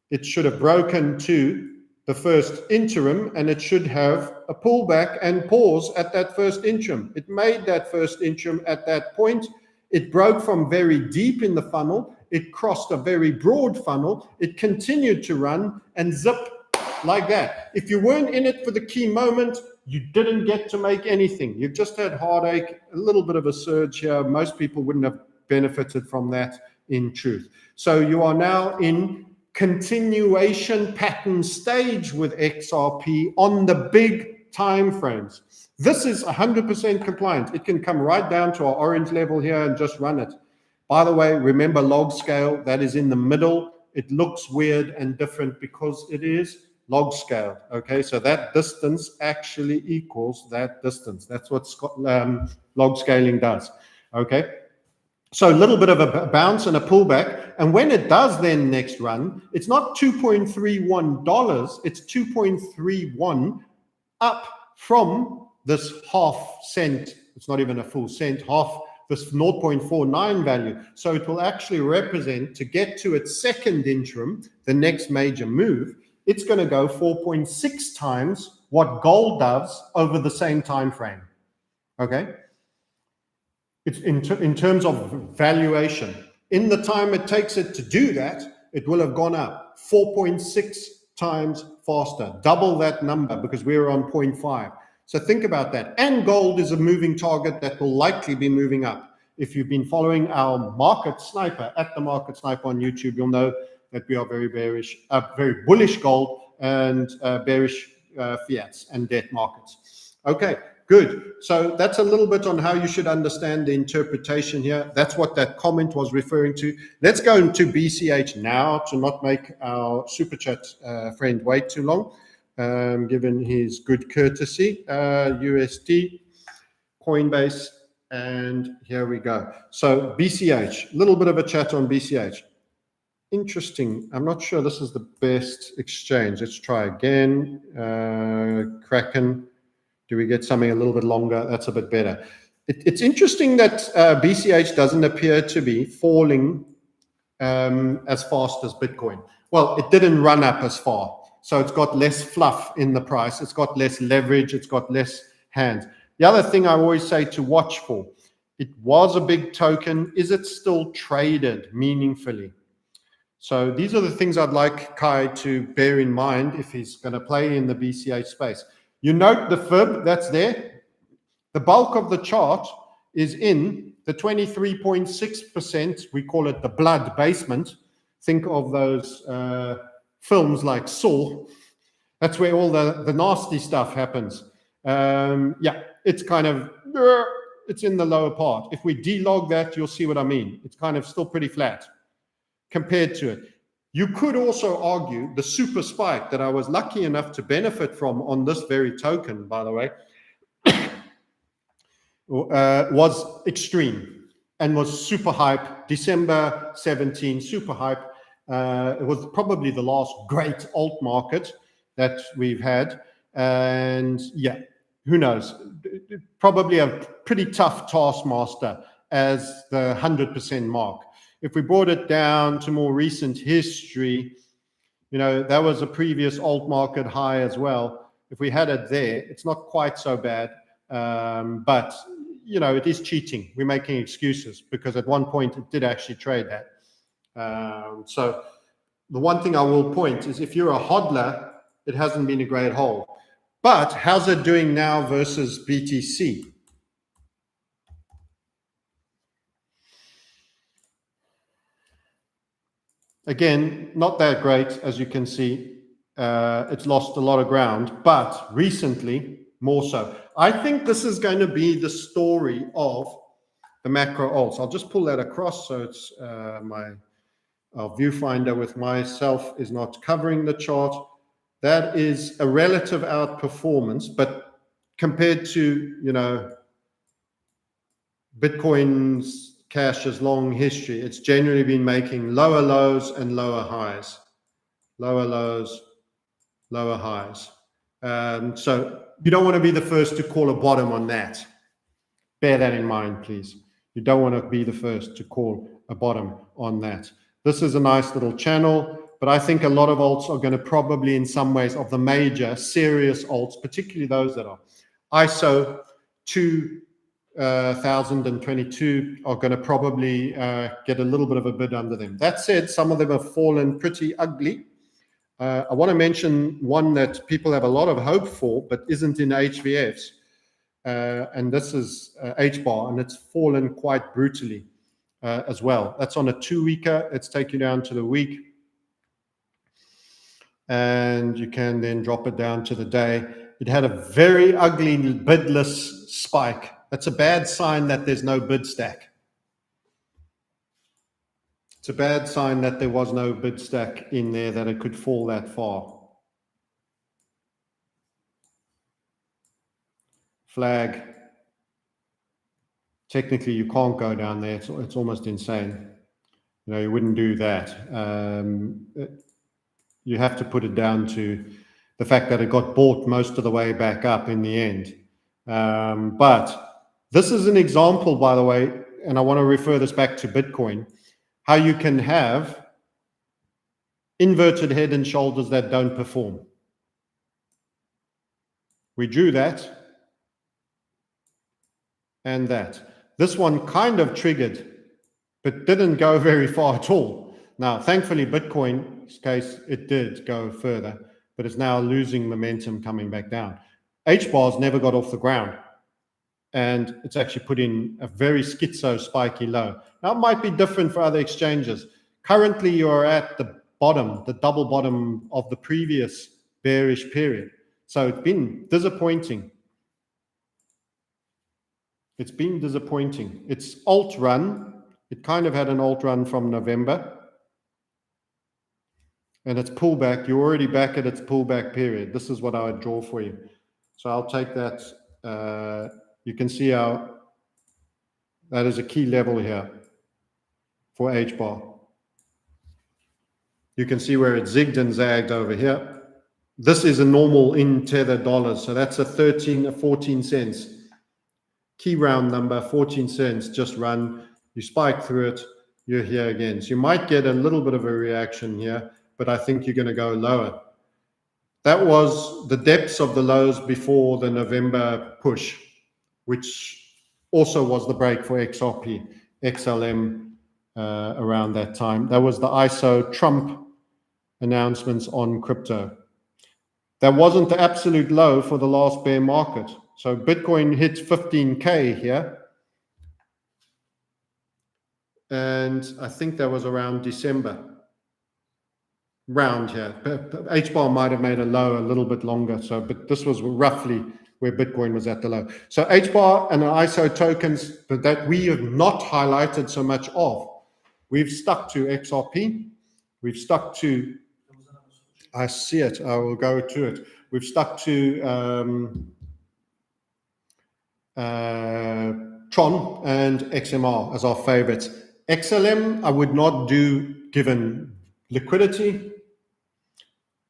It should have broken to the first interim, and it should have a pullback and pause at that first interim. It made that first interim at that point. It broke from very deep in the funnel. It crossed a very broad funnel. It continued to run and zip like that. If you weren't in it for the key moment, you didn't get to make anything. You've just had heartache, a little bit of a surge here. Most people wouldn't have benefited from that in truth. So you are now in continuation pattern stage with XRP on the big time frames. This is 100% compliant. It can come right down to our orange level here and just run it. By the way, remember log scale, that is in the middle. It looks weird and different because it is log scale. Okay, so that distance actually equals that distance. That's what log scaling does. Okay, so a little bit of a bounce and a pullback. And when it does then next run, it's not $2.31, it's 2.31 up from this half cent. It's not even a full cent, half this 0.49 value. So it will actually represent, to get to its second interim, the next major move, it's going to go 4.6 times what gold does over the same time frame. Okay, it's in terms of valuation. In the time it takes it to do that, it will have gone up 4.6 times faster, double that number, because we're on 0.5. So think about that. And gold is a moving target that will likely be moving up. If you've been following our market sniper at the market sniper on YouTube, you'll know that we are very bearish, very bullish gold and bearish fiats and debt markets. Okay, good. So that's a little bit on how you should understand the interpretation here. That's what that comment was referring to. Let's go into BCH now to not make our super chat friend wait too long, given his good courtesy. USD, Coinbase, and here we go. So BCH, a little bit of a chat on BCH. Interesting. I'm not sure this is the best exchange. Let's try again. Kraken. Do we get something a little bit longer? That's a bit better. It's interesting that BCH doesn't appear to be falling as fast as Bitcoin. Well, it didn't run up as far. So it's got less fluff in the price. It's got less leverage. It's got less hands. The other thing I always say to watch for, it was a big token. Is it still traded meaningfully? So these are the things I'd like Kai to bear in mind if he's going to play in the BCH space. You note the fib that's there. The bulk of the chart is in the 23.6%. We call it the blood basement. Think of those films like Saw. That's where all the nasty stuff happens. Yeah, it's kind of, it's in the lower part. If we delog that, you'll see what I mean. It's kind of still pretty flat compared to it. You could also argue the super spike that I was lucky enough to benefit from on this very token, by the way, was extreme and was super hype. December 17, super hype. It was probably the last great alt market that we've had. And yeah, who knows? Probably a pretty tough taskmaster as the 100% mark. If we brought it down to more recent history, you know, that was a previous alt market high as well. If we had it there, it's not quite so bad. But, you know, it is cheating. We're making excuses because at one point it did actually trade that. So the one thing I will point is if you're a hodler, it hasn't been a great hold. But how's it doing now versus BTC? Again, not that great, as you can see. It's lost a lot of ground, but recently, more so. I think this is going to be the story of the macro alts. I'll just pull that across so it's our viewfinder with myself is not covering the chart. That is a relative outperformance, but compared to, you know, Bitcoin's cash's long history, it's generally been making lower lows and lower highs, lower lows, lower highs. So you don't want to be the first to call a bottom on that. Bear that in mind, please. You don't want to be the first to call a bottom on that. This is a nice little channel, but I think a lot of alts are going to probably, in some ways, of the major serious alts, particularly those that are ISO 2022, are going to probably get a little bit of a bid under them. That said, some of them have fallen pretty ugly. I want to mention one that people have a lot of hope for, but isn't in HVFs. And this is HBAR, and it's fallen quite brutally as well. That's on a 2-weeker. Let's take you down to the week. And you can then drop it down to the day. It had a very ugly bidless spike. That's a bad sign that there's no bid stack. It's a bad sign that there was no bid stack in there, that it could fall that far. Flag. Technically, you can't go down there. It's almost insane. You know, you wouldn't do that. You have to put it down to the fact that it got bought most of the way back up in the end. But this is an example, by the way, and I want to refer this back to Bitcoin, how you can have inverted head and shoulders that don't perform. We drew that and that. This one kind of triggered, but didn't go very far at all. Now, thankfully, Bitcoin's case, it did go further, but it's now losing momentum coming back down. HBAR's never got off the ground, and it's actually put in a very schizo spiky low. Now, it might be different for other exchanges. Currently, you're at the bottom, the double bottom of the previous bearish period. So it's been disappointing. It's been disappointing. It's alt run. It kind of had an alt run from November. And its pullback, you're already back at its pullback period. This is what I would draw for you. So I'll take that. You can see how that is a key level here for HBAR. You can see where it zigged and zagged over here. This is a normal in tether dollars. So that's a 14 cents. Key round number, 14 cents, just run. You spike through it, you're here again. So you might get a little bit of a reaction here, but I think you're going to go lower. That was the depths of the lows before the November push, which also was the break for XRP, XLM around that time. That was the ISO Trump announcements on crypto. That wasn't the absolute low for the last bear market. So Bitcoin hit 15K here. And I think that was around December. Round here. HBAR might have made a low a little bit longer. So, but this was roughly where Bitcoin was at the low. So HBAR and ISO tokens, but that we have not highlighted so much of. We've stuck to XRP. We've stuck to, I see it, I will go to it. We've stuck to Tron and XMR as our favorites. XLM, I would not do given liquidity,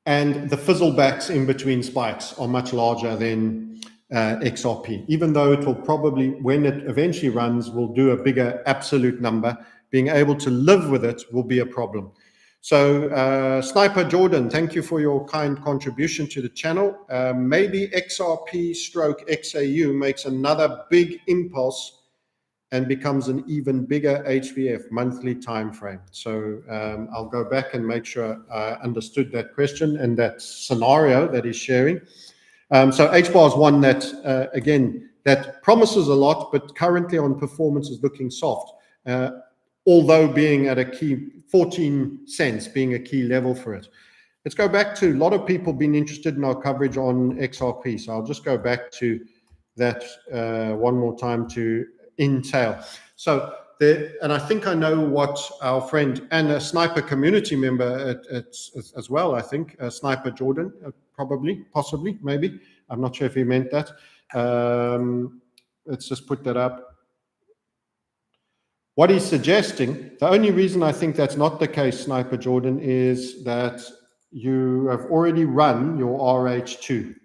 and the fizzlebacks in between spikes are much larger than XRP, even though it will probably, when it eventually runs, will do a bigger absolute number. Being able to live with it will be a problem. So Sniper Jordan, thank you for your kind contribution to the channel. Maybe XRP stroke XAU makes another big impulse and becomes an even bigger HVF monthly time frame. So I'll go back and make sure I understood that question and that scenario that he's sharing. So HBAR is one that, again, that promises a lot, but currently on performance is looking soft. Although being at a key 14 cents being a key level for it. Let's go back to a lot of people being interested in our coverage on XRP. So I'll just go back to that one more time to Intel. So there, and I think I know what our friend and a Sniper community member as well, I think, Sniper Jordan, probably, possibly, maybe. I'm not sure if he meant that. Let's just put that up. What he's suggesting, the only reason I think that's not the case, Sniper Jordan, is that you have already run your RH2.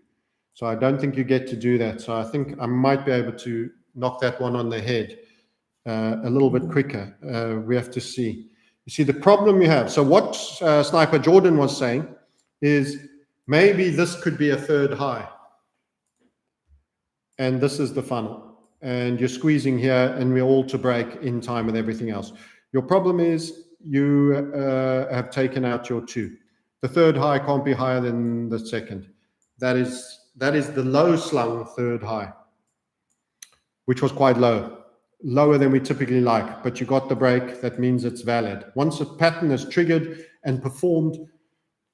So I don't think you get to do that. So I think I might be able to knock that one on the head. a little bit quicker. We have to see. You see the problem you have. So what Sniper Jordan was saying is maybe this could be a third high. And this is the funnel. And you're squeezing here and we're all to break in time with everything else. Your problem is you have taken out your 2. The third high can't be higher than the second. That is the low slung third high, which was quite low. Lower than we typically like, but you got the break. That means it's valid. Once a pattern is triggered and performed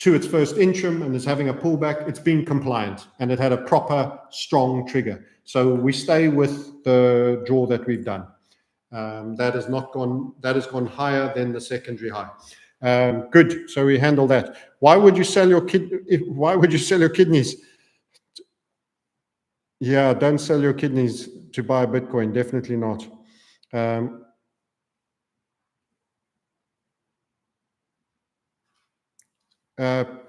to its first interim and is having a pullback, it's been compliant and it had a proper strong trigger. So we stay with the draw that we've done. That has gone higher than the secondary high. Good. So we handle that. Why would you sell your kidneys? Yeah, don't sell your kidneys to buy Bitcoin. Definitely not.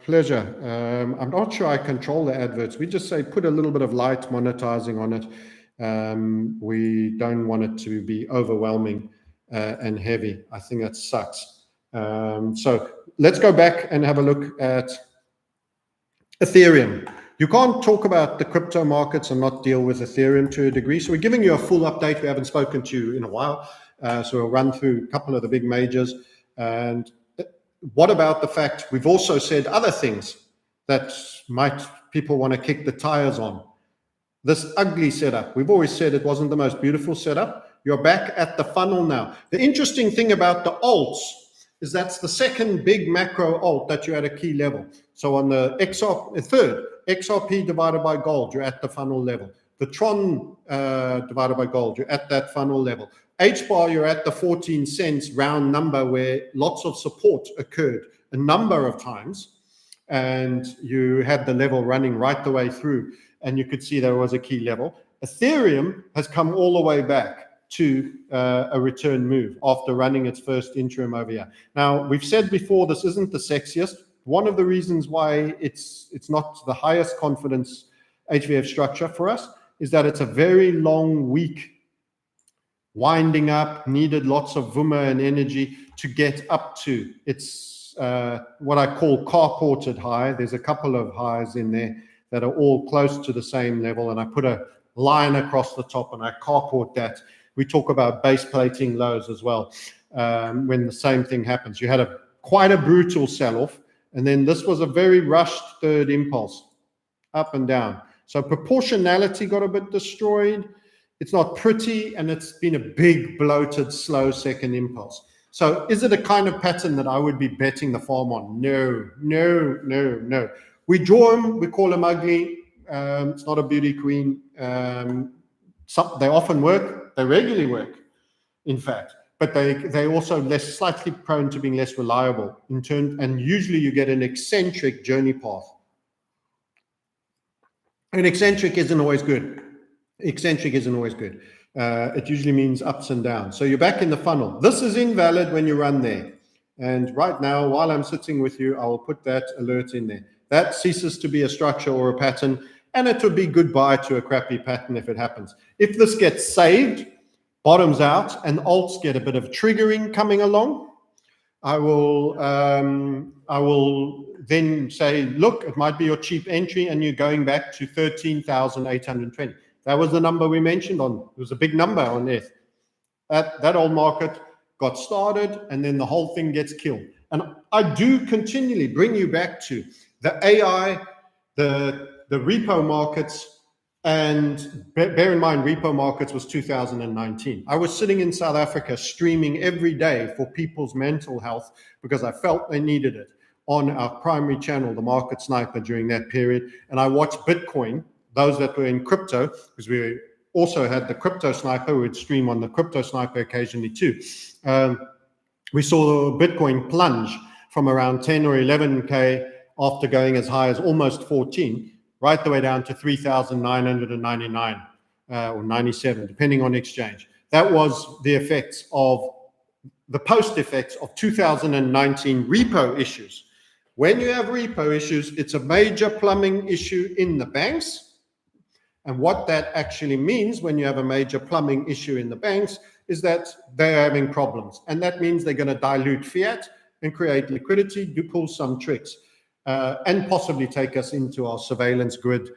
Pleasure. I'm not sure I control the adverts. We just say put a little bit of light monetizing on it. We don't want it to be overwhelming and heavy. I think that sucks. So let's go back and have a look at Ethereum. You can't talk about the crypto markets and not deal with Ethereum to a degree. So we're giving you a full update. We haven't spoken to you in a while. So we'll run through a couple of the big majors. And what about the fact we've also said other things that people want to kick the tires on? This ugly setup. We've always said it wasn't the most beautiful setup. You're back at the funnel now. The interesting thing about the alts is that's the second big macro alt that you're at a key level. So on the third, XRP divided by gold, you're at the funnel level. The Tron divided by gold, you're at that funnel level. HBAR, you're at the 14 cents round number where lots of support occurred a number of times. And you had the level running right the way through. And you could see there was a key level. Ethereum has come all the way back to a return move after running its first interim over here. Now, we've said before, this isn't the sexiest. One of the reasons why it's not the highest confidence HVF structure for us is that it's a very long week winding up, needed lots of vuma and energy to get up to. It's what I call carported high. There's a couple of highs in there that are all close to the same level, and I put a line across the top and I carport that. We talk about base plating lows as well when the same thing happens. You had quite a brutal sell-off, and then this was a very rushed third impulse, up and down. So proportionality got a bit destroyed. It's not pretty, and it's been a big, bloated, slow second impulse. So is it a kind of pattern that I would be betting the farm on? No, no, no, no. We draw them, we call them ugly. It's not a beauty queen. They often work, they regularly work, in fact, but they also slightly prone to being less reliable in turn, and usually you get an eccentric journey path. And eccentric isn't always good. Eccentric isn't always good. It usually means ups and downs. So you're back in the funnel. This is invalid when you run there. And right now, while I'm sitting with you, I will put that alert in there. That ceases to be a structure or a pattern, and it would be goodbye to a crappy pattern if it happens. If this gets saved, bottoms out, and alts get a bit of triggering coming along, I will then say, look, it might be your cheap entry, and you're going back to 13,820. That was the number we mentioned on. It was a big number on ETH. That old market got started, and then the whole thing gets killed. And I do continually bring you back to the AI, the repo markets, and bear in mind, repo markets was 2019. I was sitting in South Africa streaming every day for people's mental health because I felt they needed it on our primary channel, the Market Sniper, during that period. And I watched Bitcoin, those that were in crypto, because we also had the Crypto Sniper, we would stream on the Crypto Sniper occasionally too. We saw Bitcoin plunge from around 10 or 11K after going as high as almost 14, right the way down to 3,999 or 97, depending on exchange. That was the effects of the post effects of 2019 repo issues. When you have repo issues, it's a major plumbing issue in the banks. And what that actually means when you have a major plumbing issue in the banks is that they're having problems. And that means they're going to dilute fiat and create liquidity, pull some tricks, and possibly take us into our surveillance grid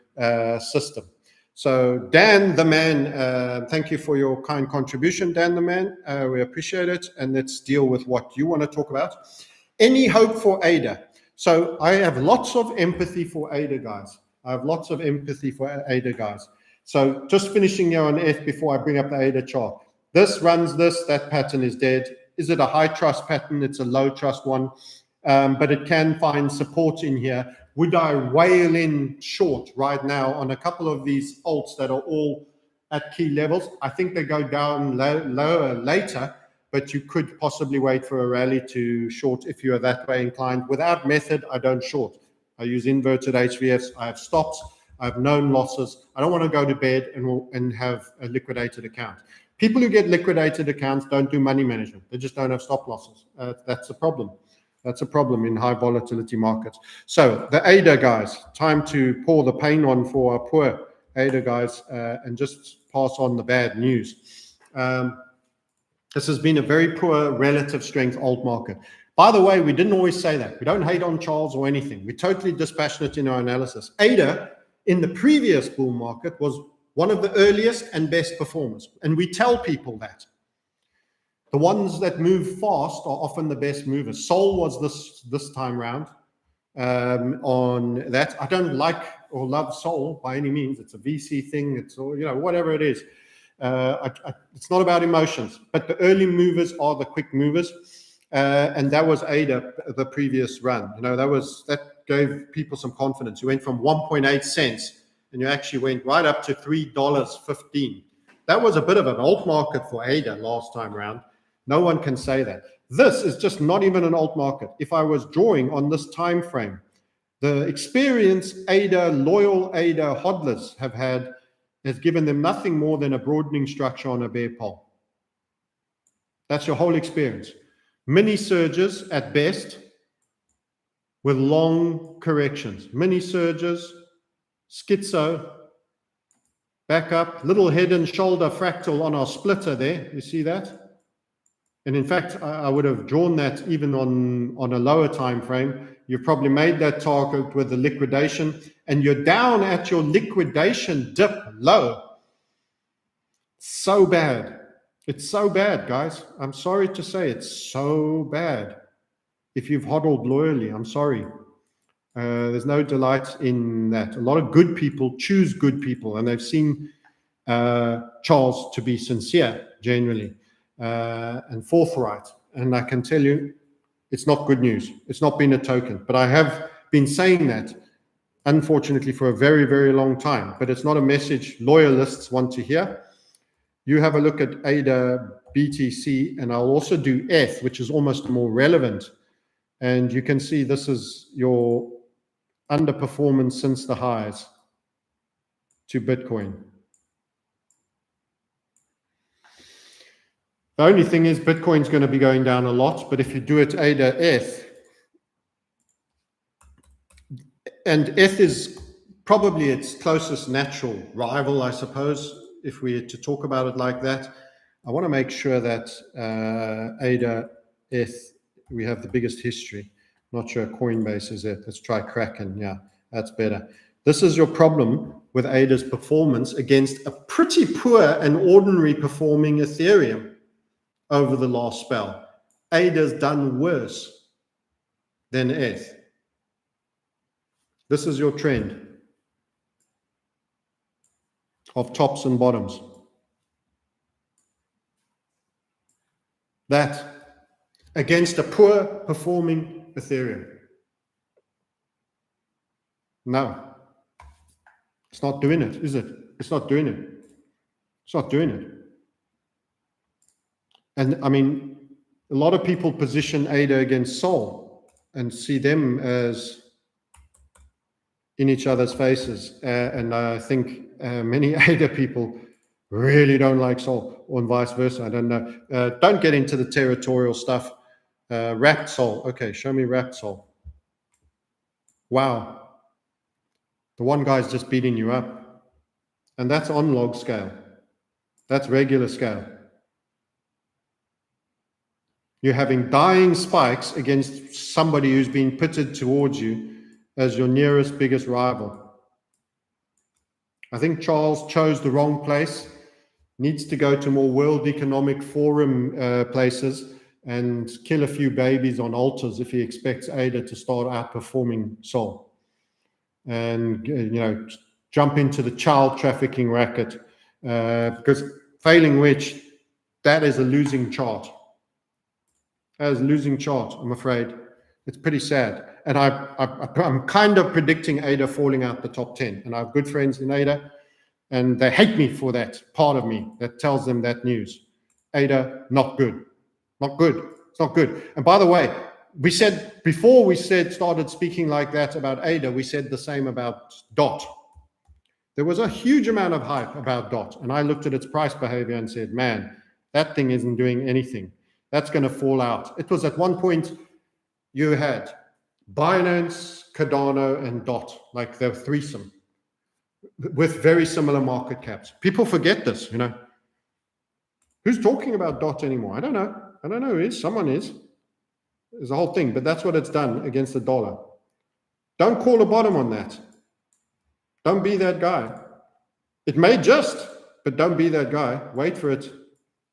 system. So Dan the man, thank you for your kind contribution, Dan the man. We appreciate it. And let's deal with what you want to talk about. Any hope for ADA? So I have lots of empathy for ADA, guys. I have lots of empathy for ADA, guys. So just finishing here on F before I bring up the ADA chart. This runs this, that pattern is dead. Is it a high trust pattern? It's a low trust one, but it can find support in here. Would I whale in short right now on a couple of these alts that are all at key levels? I think they go down lower later, but you could possibly wait for a rally to short if you are that way inclined. Without method, I don't short. I use inverted HVFs. I have stops. I have known losses. I don't want to go to bed and have a liquidated account. People who get liquidated accounts don't do money management. They just don't have stop losses. That's a problem. That's a problem in high volatility markets. So the ADA guys, time to pour the pain on for our poor ADA guys and just pass on the bad news. This has been a very poor relative strength alt market. By the way, we didn't always say that. We don't hate on Charles or anything. We're totally dispassionate in our analysis. ADA in the previous bull market was one of the earliest and best performers. And we tell people that. The ones that move fast are often the best movers. Sol was this time round on that. I don't like or love Sol by any means. It's a VC thing. It's all, whatever it is. It's not about emotions, but the early movers are the quick movers, and that was ADA the previous run. That gave people some confidence. You went from 1.8 cents and you actually went right up to $3.15. That was a bit of an alt market for ADA last time round. No one can say that. This is just not even an alt market. If I was drawing on this time frame, the experience ADA, loyal ADA hodlers have had has given them nothing more than a broadening structure on a bear pole. That's your whole experience. Mini surges at best with long corrections. Mini surges, schizo, back up, little head and shoulder fractal on our splitter there. You see that? And in fact, I would have drawn that even on a lower time frame. You've probably made that target with the liquidation, and you're down at your liquidation dip low. So bad. It's so bad, guys. I'm sorry to say it's so bad. If you've hodled loyally, I'm sorry. There's no delight in that. A lot of good people choose good people, and they've seen Charles to be sincere, generally, and forthright. And I can tell you, it's not good news. It's not been a token. But I have been saying that, unfortunately, for a very, very long time. But it's not a message loyalists want to hear. You have a look at ADA, BTC, and I'll also do F, which is almost more relevant. And you can see this is your underperformance since the highs to Bitcoin. The only thing is Bitcoin's going to be going down a lot, but if you do it ADA F, and F is probably its closest natural rival, I suppose, if we were to talk about it like that. I want to make sure that ADA F, we have the biggest history. Not sure Coinbase is it. Let's try Kraken. Yeah, that's better. This is your problem with ADA's performance against a pretty poor and ordinary performing Ethereum over the last spell. ADA's done worse than ETH. This is your trend of tops and bottoms. That against a poor performing Ethereum. No, it's not doing it, is it? It's not doing it. It's not doing it. And I mean, a lot of people position ADA against Sol and see them as in each other's faces. And I think many ADA people really don't like Sol, or vice versa. I don't know. Don't get into the territorial stuff. Wrapped Sol. Okay, show me wrapped Sol. Wow. The one guy's just beating you up. And that's on log scale. That's regular scale. You're having dying spikes against somebody who's been pitted towards you as your nearest, biggest rival. I think Charles chose the wrong place. Needs to go to more World Economic Forum places and kill a few babies on altars if he expects ADA to start outperforming Sol. And, jump into the child trafficking racket, because failing which, that is a losing chart. That is a losing chart, I'm afraid. It's pretty sad. And I'm kind of predicting ADA falling out the top 10. And I have good friends in ADA, and they hate me for that part of me that tells them that news. ADA, not good. Not good. It's not good. And by the way, we said, before we started speaking like that about ADA, we said the same about DOT. There was a huge amount of hype about DOT. And I looked at its price behavior and said, man, that thing isn't doing anything. That's going to fall out. It was at one point, you had Binance, Cardano, and DOT, like the threesome, with very similar market caps. People forget this, Who's talking about DOT anymore? I don't know. I don't know who is. Someone is. There's a whole thing, but that's what it's done against the dollar. Don't call a bottom on that. Don't be that guy. It may just, but don't be that guy. Wait for it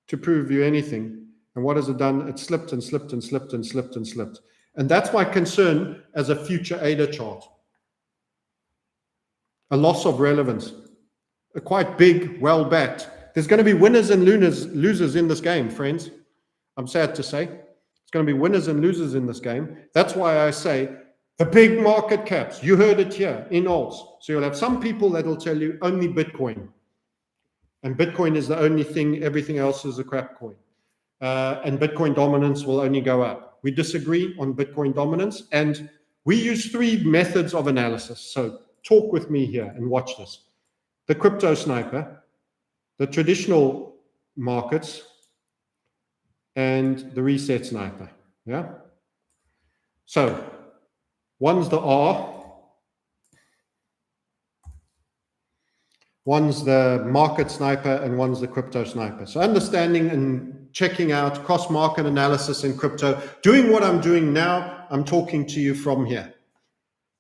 to prove you anything. And what has it done? It slipped and slipped and slipped and slipped and slipped. And that's my concern as a future ADA chart. A loss of relevance. A quite big, well-backed. There's going to be winners and losers in this game, friends. I'm sad to say. It's going to be winners and losers in this game. That's why I say the big market caps. You heard it here in alts. So you'll have some people that will tell you only Bitcoin. And Bitcoin is the only thing. Everything else is a crap coin. And Bitcoin dominance will only go up. We disagree on Bitcoin dominance. And we use 3 methods of analysis. So talk with me here and watch this. The crypto sniper, the traditional markets, and the reset sniper. Yeah. So one's the R, one's the market sniper, and one's the crypto sniper. So understanding and checking out cross-market analysis in crypto, doing what I'm doing now, I'm talking to you from here.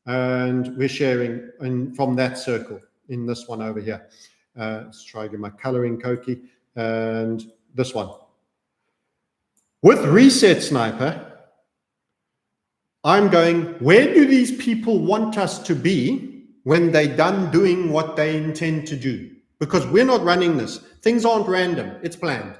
And we're sharing from that circle in this one over here. Let's try to get my coloring Koki. And this one. With Reset Sniper, I'm going, where do these people want us to be when they're done doing what they intend to do? Because we're not running this. Things aren't random. It's planned.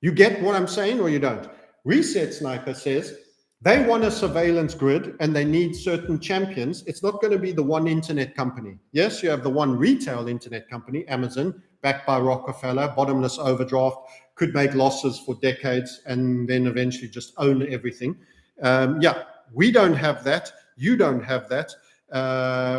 You get what I'm saying or you don't? Reset Sniper says they want a surveillance grid and they need certain champions. It's not going to be the one internet company. Yes, you have the one retail internet company, Amazon, backed by Rockefeller, bottomless overdraft, could make losses for decades and then eventually just own everything. We don't have that. You don't have that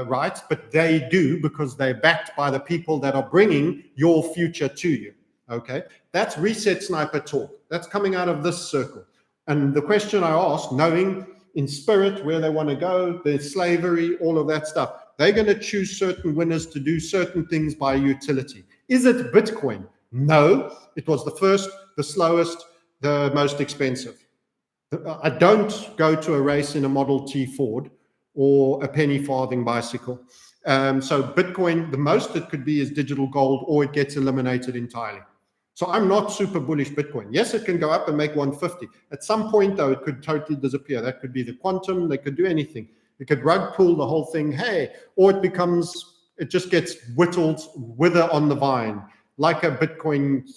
right, but they do because they're backed by the people that are bringing your future to you. Okay, that's Reset Sniper talk. That's coming out of this circle. And the question I asked, knowing in spirit where they want to go, the slavery, all of that stuff, they're going to choose certain winners to do certain things by utility. Is it Bitcoin? No, it was the first, the slowest, the most expensive. I don't go to a race in a Model T Ford or a penny farthing bicycle. So Bitcoin, the most it could be is digital gold, or it gets eliminated entirely. So I'm not super bullish Bitcoin. Yes, it can go up and make 150. At some point, though, it could totally disappear. That could be the quantum. They could do anything. It could rug pull the whole thing. Hey, or it just gets wither on the vine, like a Bitcoin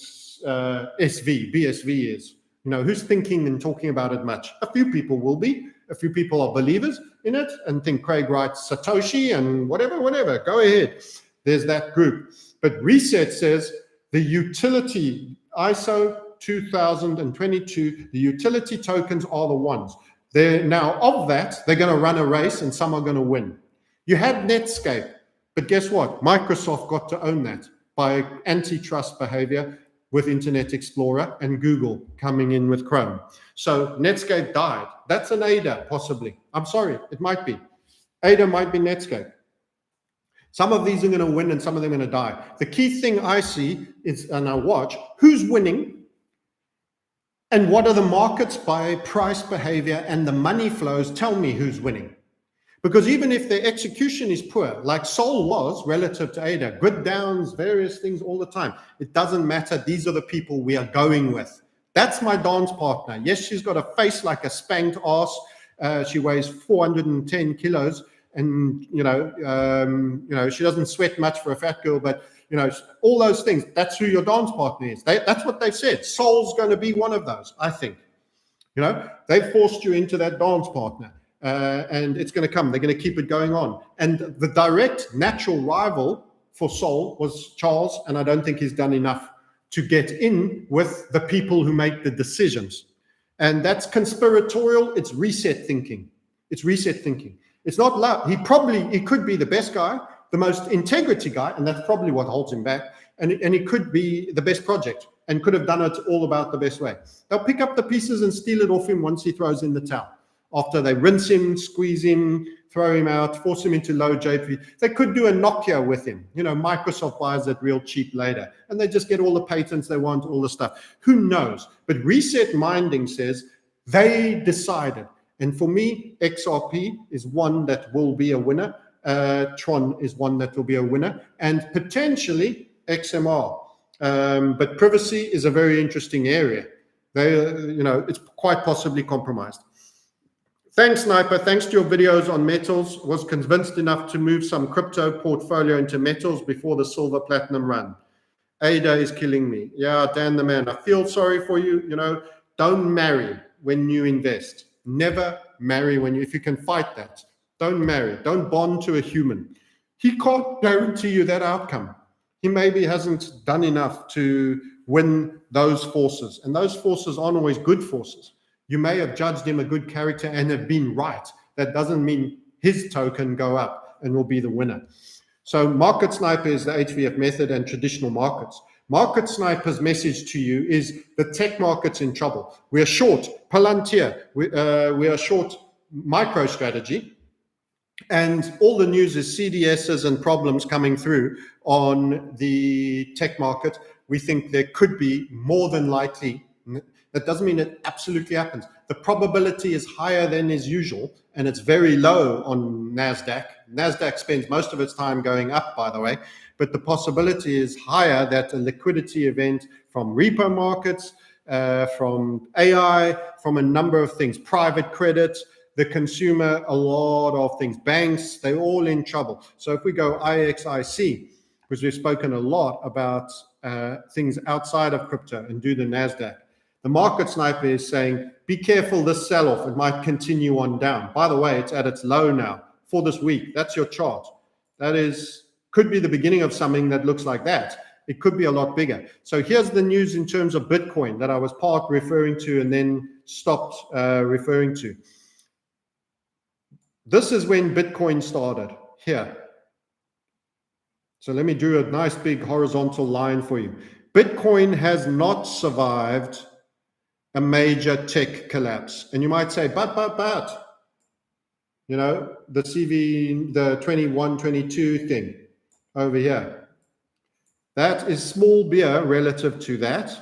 BSV is. Who's thinking and talking about it much? A few people will be. A few people are believers in it and think Craig writes Satoshi and whatever. Go ahead. There's that group. But Reset says the utility, ISO 2022, the utility tokens are the ones. Now, of that, they're going to run a race and some are going to win. You had Netscape, but guess what? Microsoft got to own that by antitrust behavior with Internet Explorer and Google coming in with Chrome. So Netscape died. That's an ADA, possibly. I'm sorry, it might be. ADA might be Netscape. Some of these are going to win and some of them are going to die. The key thing I see is, and I watch, who's winning And what are the markets by price behavior and the money flows tell me who's winning? Because even if their execution is poor, like Sol was relative to ADA, grid downs, various things all the time, it doesn't matter. These are the people we are going with. That's my dance partner. Yes, she's got a face like a spanked ass. She weighs 410 kilos, and you know, she doesn't sweat much for a fat girl, but you know, all those things. That's who your dance partner is. That's what they've said. Sol's going to be one of those, I think. You know, they've forced you into that dance partner. And it's going to come. They're going to keep it going on. And the direct natural rival for Sol was Charles, and I don't think he's done enough to get in with the people who make the decisions. And that's conspiratorial. It's reset thinking. It's reset thinking. It's not love. He could be the best guy, the most integrity guy, and that's probably what holds him back. And he could be the best project and could have done it all about the best way. They'll pick up the pieces and steal it off him once he throws in the towel. After they rinse him, squeeze him, throw him out, force him into low JP. They could do a Nokia with him. You know, Microsoft buys it real cheap later, and they just get all the patents they want, all the stuff. Who knows? But reset minding says they decided. And for me, XRP is one that will be a winner. Tron is one that will be a winner, and potentially XMR. But privacy is a very interesting area. It's quite possibly compromised. Thanks, Sniper. Thanks to your videos on metals. Was convinced enough to move some crypto portfolio into metals before the silver platinum run. ADA is killing me. Yeah, Dan the man. I feel sorry for you. You know, don't marry when you invest. Never marry if you can fight that. Don't marry. Don't bond to a human. He can't guarantee you that outcome. He maybe hasn't done enough to win those forces. And those forces aren't always good forces. You may have judged him a good character and have been right. That doesn't mean his token go up and will be the winner. So Market Sniper is the HVF method and traditional markets. Market Sniper's message to you is the tech market's in trouble. We are short Palantir. We are short MicroStrategy. And all the news is CDSs and problems coming through on the tech market. We think there could be more than likely. That doesn't mean it absolutely happens. The probability is higher than is usual, and it's very low on NASDAQ. NASDAQ spends most of its time going up, by the way, but the possibility is higher that a liquidity event from repo markets, from AI, from a number of things, private credit, the consumer, a lot of things, banks, they're all in trouble. So if we go IXIC, because we've spoken a lot about things outside of crypto, and do the NASDAQ, the Market Sniper is saying, be careful this sell-off. It might continue on down. By the way, it's at its low now for this week. That's your chart. That could be the beginning of something that looks like that. It could be a lot bigger. So here's the news in terms of Bitcoin that I was part referring to and then stopped referring to. This is when Bitcoin started here. So let me do a nice big horizontal line for you. Bitcoin has not survived a major tech collapse. And you might say, but, you know, the CV, the 21, 22 thing over here, that is small beer relative to that.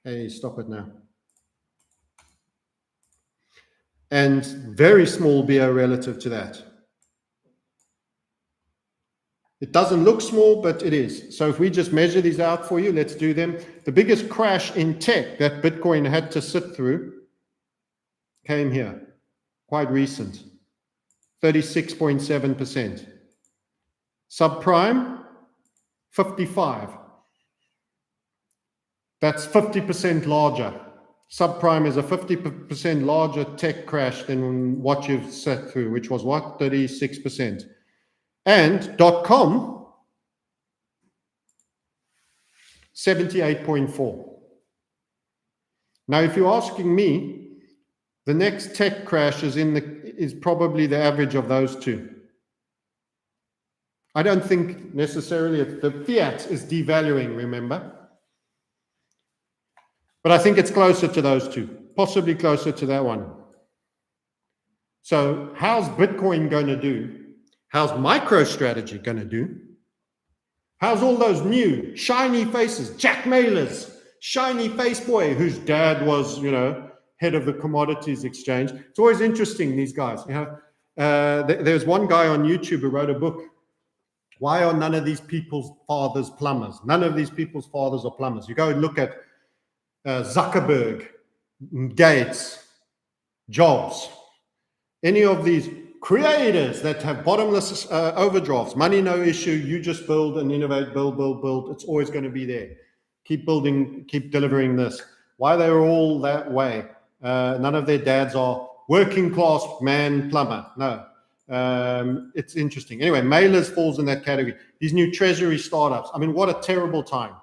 Hey, stop it now. And very small beer relative to that. It doesn't look small, but it is. So if we just measure these out for you, let's do them. The biggest crash in tech that Bitcoin had to sit through came here, quite recent, 36.7%. Subprime, 55. That's 50% larger. Subprime is a 50% larger tech crash than what you've sat through, which was what? 36%. And .com, 78.4. Now, if you're asking me, the next tech crash is probably the average of those two. I don't think necessarily the fiat is devaluing, remember? But I think it's closer to those two, possibly closer to that one. So how's Bitcoin going to do? How's MicroStrategy going to do? How's all those new shiny faces, Jack Mahlers, shiny face boy whose dad was, head of the commodities exchange. It's always interesting, these guys. There's one guy on YouTube who wrote a book. Why are none of these people's fathers plumbers? None of these people's fathers are plumbers. You go and look at Zuckerberg, Gates, Jobs, any of these creators that have bottomless overdrafts, money no issue, you just build and innovate, build. It's always going to be there. Keep building, keep delivering this. Why they're all that way? None of their dads are working class man plumber. No. It's interesting. Anyway, Mailers falls in that category. These new treasury startups. I mean, what a terrible time.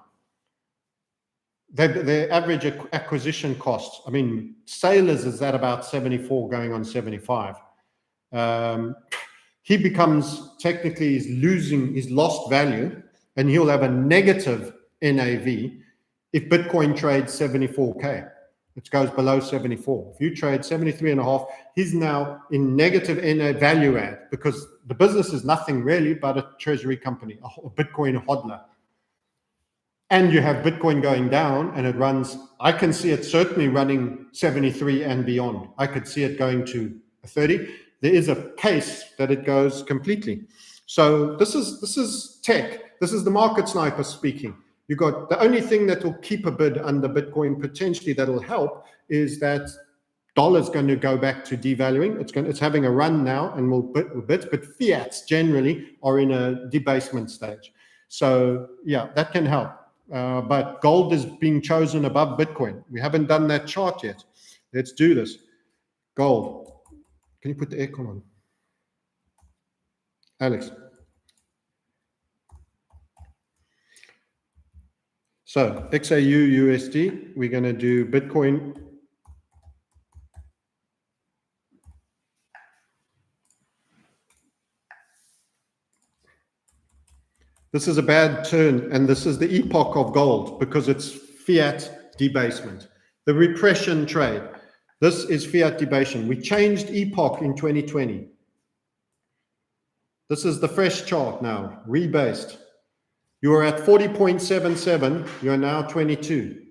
Their average acquisition costs. I mean, Sailors is at about 74 going on 75. He becomes, technically, he's lost value, and he'll have a negative NAV if Bitcoin trades 74K. It goes below 74. If you trade 73.5, he's now in negative NAV value add, because the business is nothing really but a treasury company, a Bitcoin hodler. And you have Bitcoin going down, and it runs, I can see it certainly running 73 and beyond. I could see it going to 30. There is a case that it goes completely. So this is tech. This is the market sniper speaking. You got the only thing that will keep a bid under Bitcoin potentially that will help is that dollar's going to go back to devaluing. It's having a run now and will bid, but fiats generally are in a debasement stage. So yeah, that can help. But gold is being chosen above Bitcoin. We haven't done that chart yet. Let's do this. Gold. Can you put the aircon on? Alex. So XAU USD, we're going to do Bitcoin. This is a bad turn, and this is the epoch of gold because it's fiat debasement. The repression trade. This is fiat debasement. We changed epoch in 2020. This is the fresh chart now, rebased. You were at 40.77, you're now 22.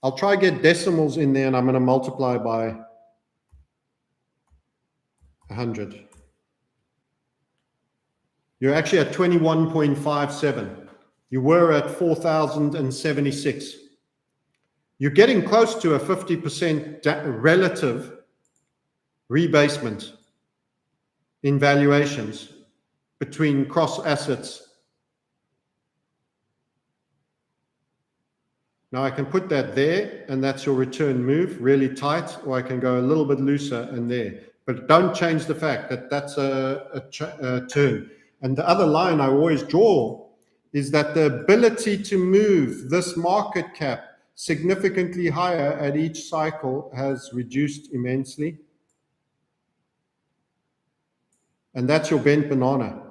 I'll try to get decimals in there, and I'm going to multiply by 100. You're actually at 21.57. You were at 4,076. You're getting close to a 50% relative rebasement in valuations between cross assets. Now I can put that there, and that's your return move, really tight, or I can go a little bit looser and there. But don't change the fact that that's a turn. And the other line I always draw is that the ability to move this market cap significantly higher at each cycle has reduced immensely. And that's your bent banana.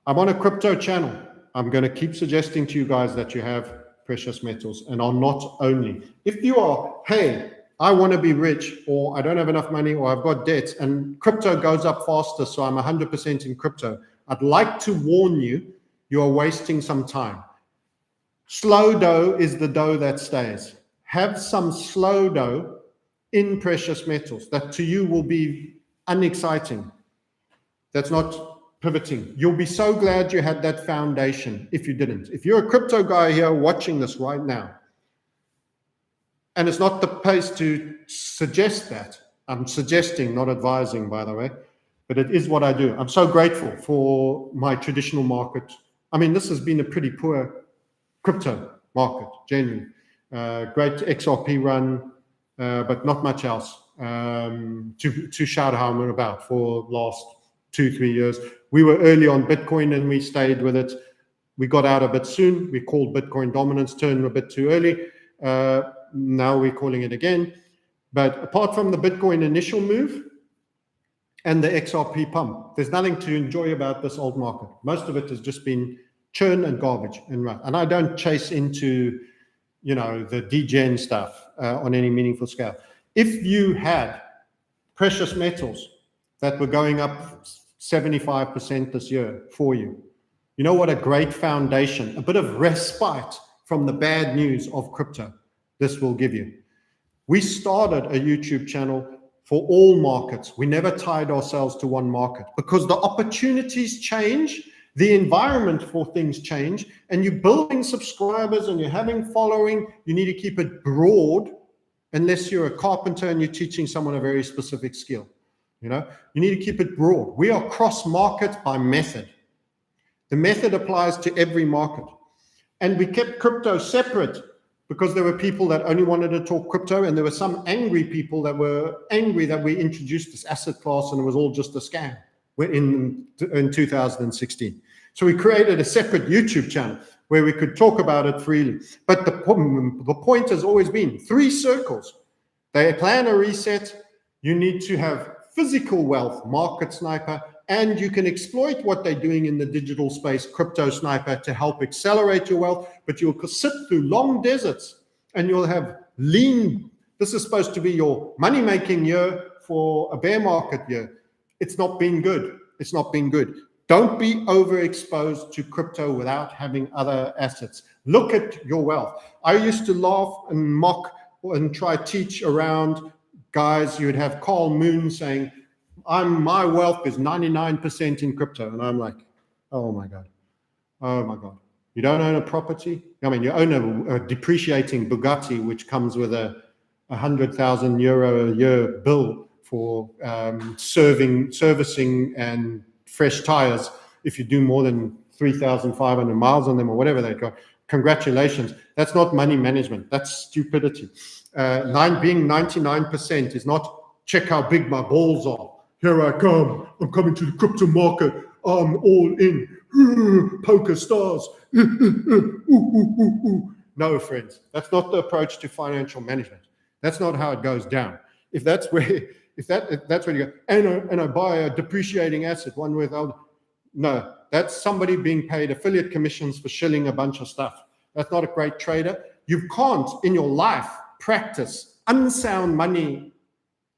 I'm on a crypto channel. I'm going to keep suggesting to you guys that you have precious metals and are not only. If you are, hey, I want to be rich, or I don't have enough money, or I've got debts, and crypto goes up faster, so I'm 100% in crypto, I'd like to warn you, you are wasting some time. Slow dough is the dough that stays. Have some slow dough in precious metals that to you will be unexciting. That's not pivoting. You'll be so glad you had that foundation if you didn't. If you're a crypto guy here watching this right now, and it's not the place to suggest that. I'm suggesting, not advising, by the way, but it is what I do. I'm so grateful for my traditional market. I mean, this has been a pretty poor crypto market, generally. Great XRP run, but not much else to shout home about for the last 2-3 years. We were early on Bitcoin and we stayed with it. We got out a bit soon. We called Bitcoin dominance, turned a bit too early. Now we're calling it again. But apart from the Bitcoin initial move and the XRP pump, there's nothing to enjoy about this old market. Most of it has just been churn and garbage and run. And I don't chase into, the degen stuff on any meaningful scale. If you had precious metals that were going up 75% this year for you, You know what a great foundation, a bit of respite from the bad news of crypto this will give you. We started a YouTube channel for all markets. We never tied ourselves to one market because the opportunities change, the environment for things change, and you're building subscribers and you're having following. You need to keep it broad unless you're a carpenter and you're teaching someone a very specific skill. You need to keep it broad. We are cross-market by method. The method applies to every market. And we kept crypto separate because there were people that only wanted to talk crypto, and there were some angry people that were angry that we introduced this asset class and it was all just a scam in 2016. So we created a separate YouTube channel where we could talk about it freely. But the point has always been 3 circles. They plan a reset. You need to have physical wealth, market sniper, and you can exploit what they're doing in the digital space, crypto sniper, to help accelerate your wealth. But you'll sit through long deserts and you'll have lean. This is supposed to be your money-making year for a bear market year. It's not been good. It's not been good. Don't be overexposed to crypto without having other assets. Look at your wealth. I used to laugh and mock and try to teach around guys. You would have Carl Moon saying, my wealth is 99% in crypto. And I'm like, oh my God. Oh my God. You don't own a property? I mean, you own a depreciating Bugatti, which comes with a 100,000 euro a year bill for servicing and fresh tires if you do more than 3,500 miles on them or whatever they got. Congratulations. That's not money management. That's stupidity. Being 99% is not check how big my balls are. Here I come. I'm coming to the crypto market. I'm all in. Poker stars. No, friends. That's not the approach to financial management. That's not how it goes down. If that's where you go, and I buy a depreciating asset, one without, no, that's somebody being paid affiliate commissions for shilling a bunch of stuff. That's not a great trader. You can't in your life practice unsound money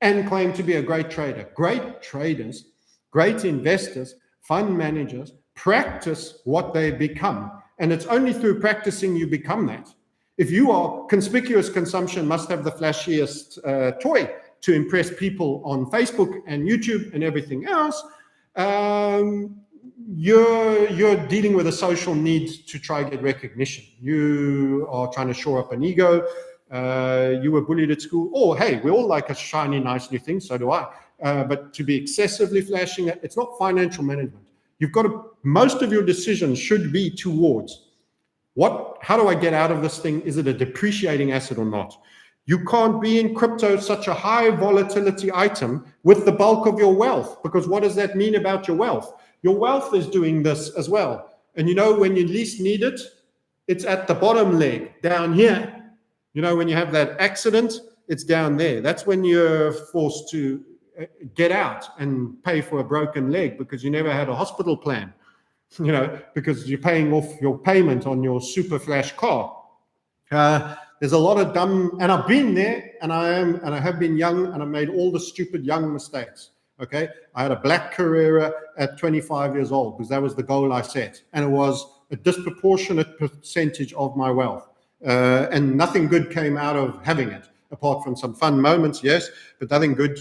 and claim to be a great trader. Great traders, great investors, fund managers practice what they become. And it's only through practicing you become that. If you are conspicuous consumption must have the flashiest toy to impress people on Facebook and YouTube and everything else, you're dealing with a social need to try to get recognition. You are trying to shore up an ego. You were bullied at school. Oh, hey, we all like a shiny, nice new thing. So do I. But to be excessively flashing, it's not financial management. You've got to, most of your decisions should be towards how do I get out of this thing? Is it a depreciating asset or not? You can't be in crypto, such a high volatility item, with the bulk of your wealth, because what does that mean about your wealth? Your wealth is doing this as well. And when you least need it, it's at the bottom leg down here. When you have that accident, it's down there. That's when you're forced to get out and pay for a broken leg because you never had a hospital plan, because you're paying off your payment on your super flash car. There's a lot of dumb, and I've been there, and I have been young, and I made all the stupid young mistakes. Okay, I had a black Carrera at 25 years old because that was the goal I set, and it was a disproportionate percentage of my wealth, and nothing good came out of having it, apart from some fun moments, yes, but nothing good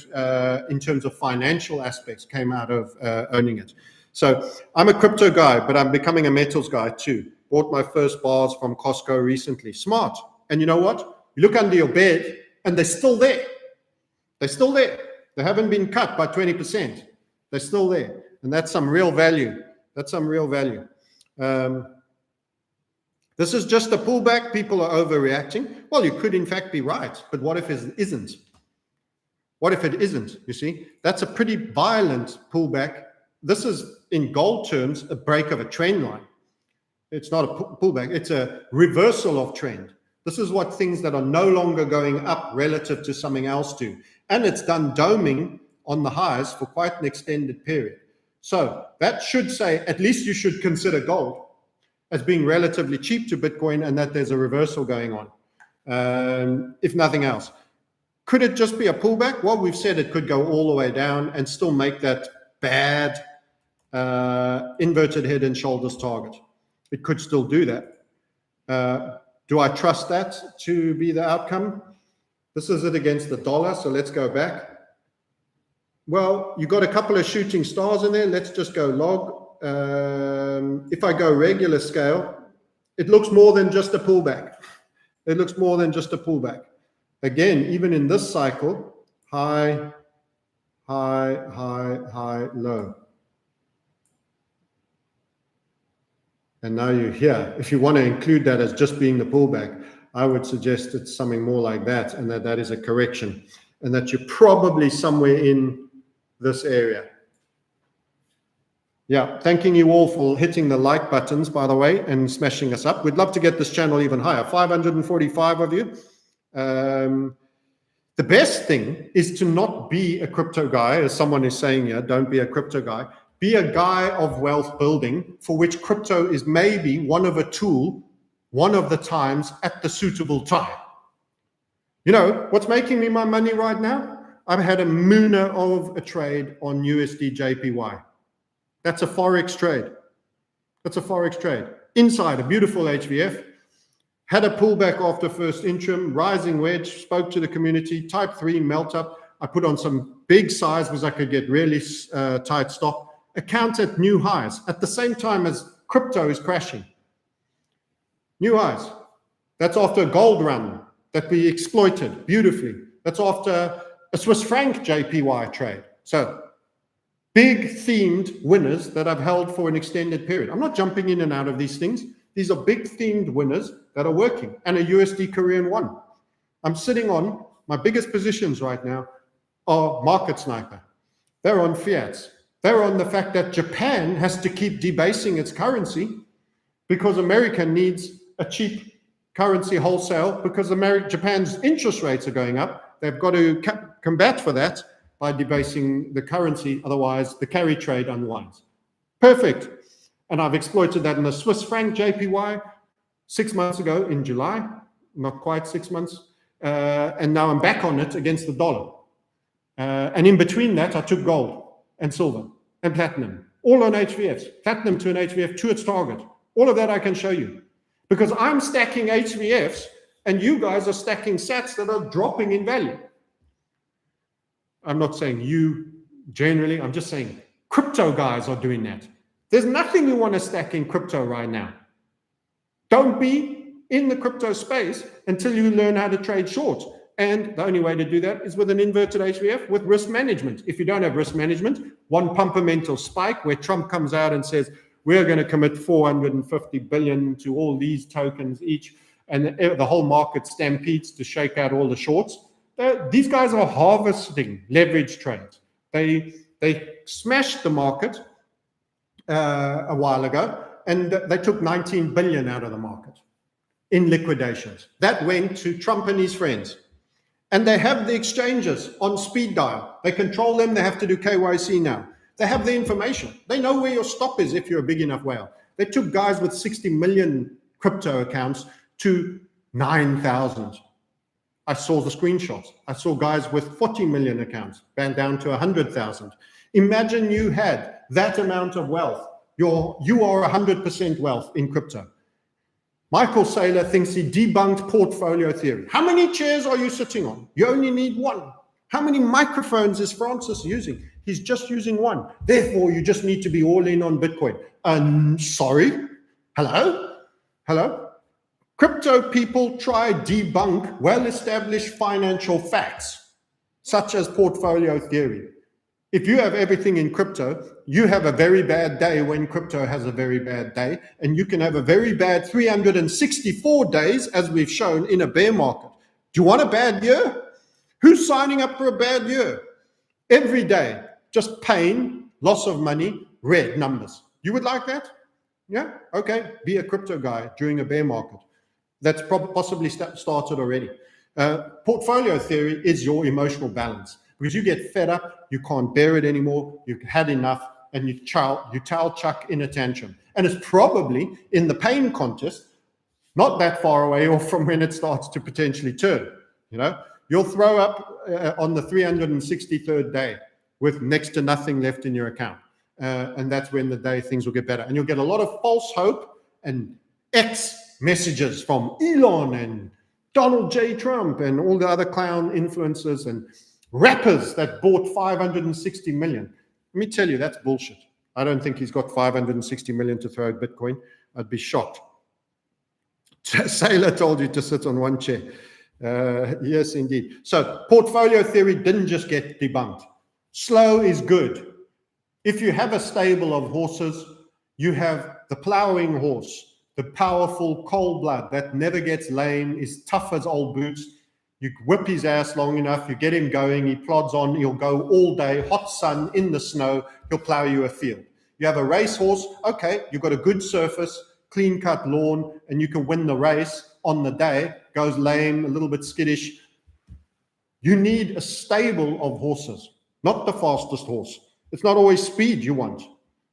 in terms of financial aspects came out of owning it. So I'm a crypto guy, but I'm becoming a metals guy too. Bought my first bars from Costco recently. Smart. And you know what? You look under your bed and they're still there. They're still there. They haven't been cut by 20%. They're still there. And that's some real value. That's some real value. This is just a pullback. People are overreacting. Well, you could in fact be right. But what if it isn't? What if it isn't? You see, that's a pretty violent pullback. This is, in gold terms, a break of a trend line. It's not a pullback. It's a reversal of trend. This is what things that are no longer going up relative to something else do. And it's done doming on the highs for quite an extended period. So that should say, at least you should consider gold as being relatively cheap to Bitcoin and that there's a reversal going on, if nothing else. Could it just be a pullback? Well, we've said it could go all the way down and still make that bad inverted head and shoulders target. It could still do that. Do I trust that to be the outcome? This is it against the dollar, so let's go back. Well, you got a couple of shooting stars in there. Let's just go log. If I go regular scale, it looks more than just a pullback. It looks more than just a pullback. Again, even in this cycle, high, high, high, high, low. And now you're here. If you want to include that as just being the pullback, I would suggest it's something more like that, and that is a correction, and that you're probably somewhere in this area. Yeah, thanking you all for hitting the like buttons, by the way, and smashing us up. We'd love to get this channel even higher. 545 of you. The best thing is to not be a crypto guy, as someone is saying here, don't be a crypto guy. Be a guy of wealth building, for which crypto is maybe one of a tool, one of the times at the suitable time. You know, what's making me my money right now? I've had a mooner of a trade on USD JPY. That's a Forex trade. That's a Forex trade. Inside a beautiful HVF. Had a pullback after first interim, rising wedge, spoke to the community, type 3 melt up. I put on some big size because I could get really tight stop. Account at new highs at the same time as crypto is crashing. New highs. That's after a gold run that we exploited beautifully. That's after a Swiss franc JPY trade. So big themed winners that I've held for an extended period. I'm not jumping in and out of these things. These are big themed winners that are working, and a USD Korean won. I'm sitting on my biggest positions right now are market sniper. They're on fiats. They're on the fact that Japan has to keep debasing its currency because America needs a cheap currency wholesale because Japan's interest rates are going up. They've got to combat for that by debasing the currency. Otherwise, the carry trade unwinds. Perfect. And I've exploited that in the Swiss franc JPY 6 months ago in July, not quite 6 months. And now I'm back on it against the dollar. And in between that, I took gold and silver and platinum, all on HVFs, platinum to an HVF to its target. All of that I can show you because I'm stacking HVFs and you guys are stacking sats that are dropping in value. I'm not saying you generally, I'm just saying crypto guys are doing that. There's nothing you want to stack in crypto right now. Don't be in the crypto space until you learn how to trade short. And the only way to do that is with an inverted HVF with risk management. If you don't have risk management, one pumpamental spike where Trump comes out and says, we're going to commit 450 billion to all these tokens each, and the whole market stampedes to shake out all the shorts. These guys are harvesting leverage trades. They smashed the market a while ago, and they took 19 billion out of the market in liquidations. That went to Trump and his friends. And they have the exchanges on speed dial. They control them. They have to do KYC now. They have the information. They know where your stop is if you're a big enough whale. They took guys with 60 million crypto accounts to 9,000. I saw the screenshots. I saw guys with 40 million accounts banned down to 100,000. Imagine you had that amount of wealth. You are 100% wealth in crypto. Michael Saylor thinks he debunked portfolio theory. How many chairs are you sitting on? You only need one. How many microphones is Francis using? He's just using one. Therefore, you just need to be all in on Bitcoin. Sorry? Hello? Hello? Crypto people try debunk well-established financial facts, such as portfolio theory. If you have everything in crypto, you have a very bad day when crypto has a very bad day, and you can have a very bad 364 days, as we've shown in a bear market. Do you want a bad year? Who's signing up for a bad year? Every day, just pain, loss of money, red numbers. You would like that? Yeah? Okay. Be a crypto guy during a bear market. That's possibly started already. Portfolio theory is your emotional balance. Because you get fed up, you can't bear it anymore, you've had enough, and you towel chuck in a tantrum. And it's probably in the pain contest, not that far away or from when it starts to potentially turn. You know, you'll throw up on the 363rd day with next to nothing left in your account. and that's when the day things will get better. And you'll get a lot of false hope and X messages from Elon and Donald J. Trump and all the other clown influencers and rappers that bought 560 million. Let me tell you, that's bullshit. I don't think he's got 560 million to throw at Bitcoin. I'd be shocked. Sailor told you to sit on one chair. Yes, indeed. So portfolio theory didn't just get debunked. Slow is good. If you have a stable of horses, you have the plowing horse, the powerful cold blood that never gets lame, is tough as old boots. You whip his ass long enough, you get him going, he plods on, he'll go all day, hot sun, in the snow, he'll plow you a field. You have a racehorse, okay, you've got a good surface, clean-cut lawn, and you can win the race on the day, goes lame, a little bit skittish. You need a stable of horses, not the fastest horse. It's not always speed you want.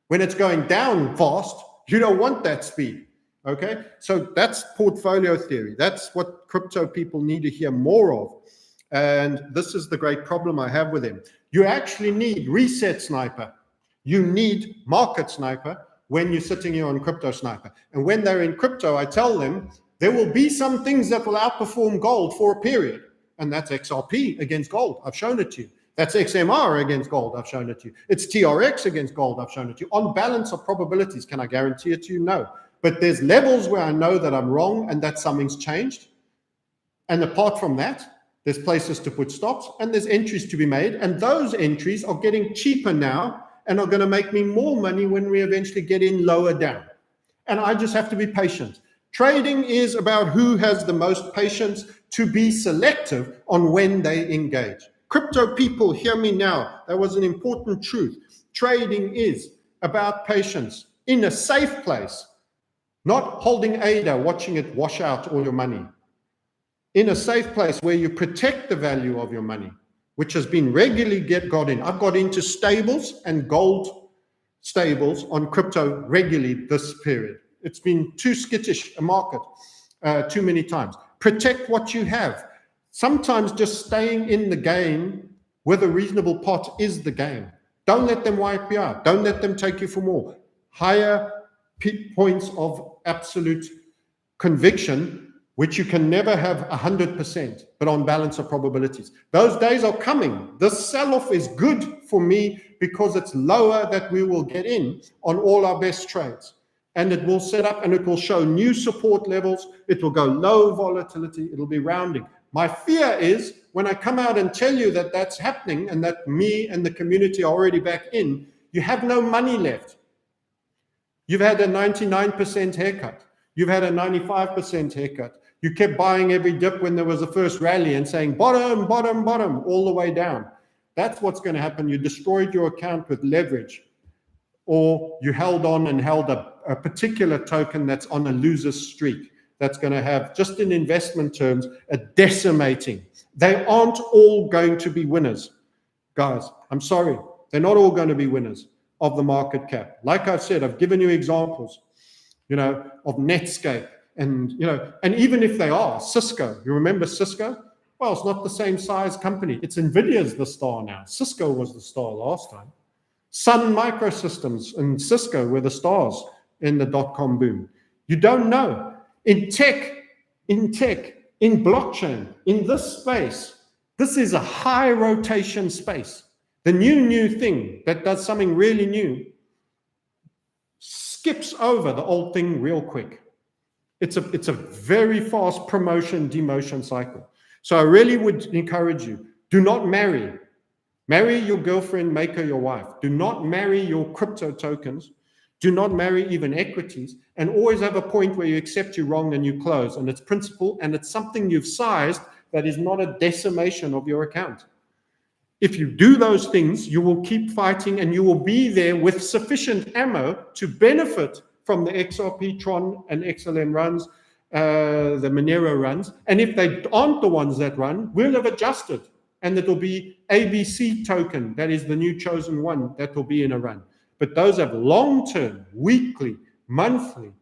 When it's going down fast, you don't want that speed, okay? So that's portfolio theory. That's what crypto people need to hear more of. And this is the great problem I have with them. You actually need reset sniper. You need market sniper when you're sitting here on crypto sniper. And when they're in crypto, I tell them there will be some things that will outperform gold for a period. And that's XRP against gold. I've shown it to you. That's XMR against gold. I've shown it to you. It's TRX against gold. I've shown it to you. On balance of probabilities, can I guarantee it to you? No. But there's levels where I know that I'm wrong and that something's changed. And apart from that, there's places to put stops and there's entries to be made. And those entries are getting cheaper now and are going to make me more money when we eventually get in lower down. And I just have to be patient. Trading is about who has the most patience to be selective on when they engage. Crypto people, hear me now. That was an important truth. Trading is about patience in a safe place, not holding ADA, watching it wash out all your money. In a safe place where you protect the value of your money, which has been regularly got in. I've got into stables and gold stables on crypto regularly this period. It's been too skittish a market too many times. Protect what you have. Sometimes just staying in the game with a reasonable pot is the game. Don't let them wipe you out. Don't let them take you for more. Higher points of absolute conviction, which you can never have 100%, but on balance of probabilities. Those days are coming. This sell-off is good for me because it's lower that we will get in on all our best trades. And it will set up and it will show new support levels. It will go low volatility. It'll be rounding. My fear is when I come out and tell you that that's happening and that me and the community are already back in, you have no money left. You've had a 99% haircut. You've had a 95% haircut. You kept buying every dip when there was a first rally and saying bottom, bottom, bottom, all the way down. That's what's going to happen. You destroyed your account with leverage, or you held on and held a particular token that's on a loser's streak. That's going to have, just in investment terms, a decimating. They aren't all going to be winners. Guys, I'm sorry. They're not all going to be winners of the market cap. Like I've said, I've given you examples, of Netscape. And, and even if they are, Cisco, you remember Cisco? Well, it's not the same size company. It's NVIDIA's the star now. Cisco was the star last time. Sun Microsystems and Cisco were the stars in the dot-com boom. You don't know. In tech, in blockchain, in this space, this is a high rotation space. The new thing that does something really new skips over the old thing real quick. It's a very fast promotion, demotion cycle. So I really would encourage you, do not marry. Marry your girlfriend, make her your wife. Do not marry your crypto tokens. Do not marry even equities, and always have a point where you accept you're wrong and you close. And it's principle, and it's something you've sized that is not a decimation of your account. If you do those things, you will keep fighting and you will be there with sufficient ammo to benefit from the XRP, Tron, and XLM runs, the Monero runs. And if they aren't the ones that run, we'll have adjusted. And it will be ABC token, that is the new chosen one, that will be in a run. But those have long-term, weekly, monthly,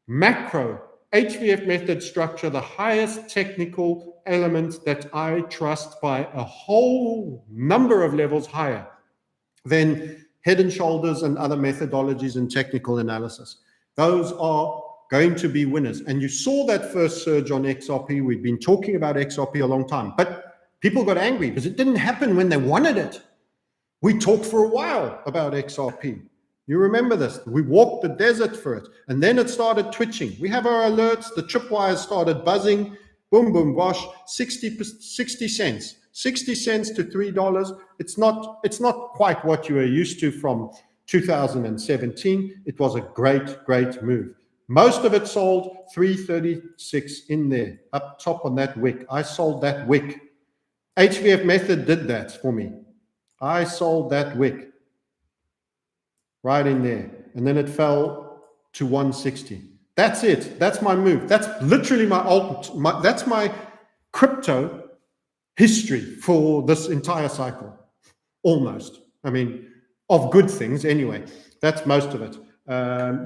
macro, HVF method structure, the highest technical element that I trust by a whole number of levels higher than Head and Shoulders and other methodologies and technical analysis. Those are going to be winners. And you saw that first surge on XRP. We've been talking about XRP a long time, but people got angry because it didn't happen when they wanted it. We talked for a while about XRP. You remember this. We walked the desert for it, and then it started twitching. We have our alerts. The tripwires started buzzing. Boom, boom, wash. 60 cents. 60 cents to $3. It's not quite what you were used to from 2017. It was a great, great move. Most of it sold 336 in there, up top on that wick. I sold that wick. HVF Method did that for me. I sold that wick right in there, and then it fell to 160. That's it. That's my move. That's literally that's my crypto history for this entire cycle, almost. I mean, of good things anyway. That's most of it.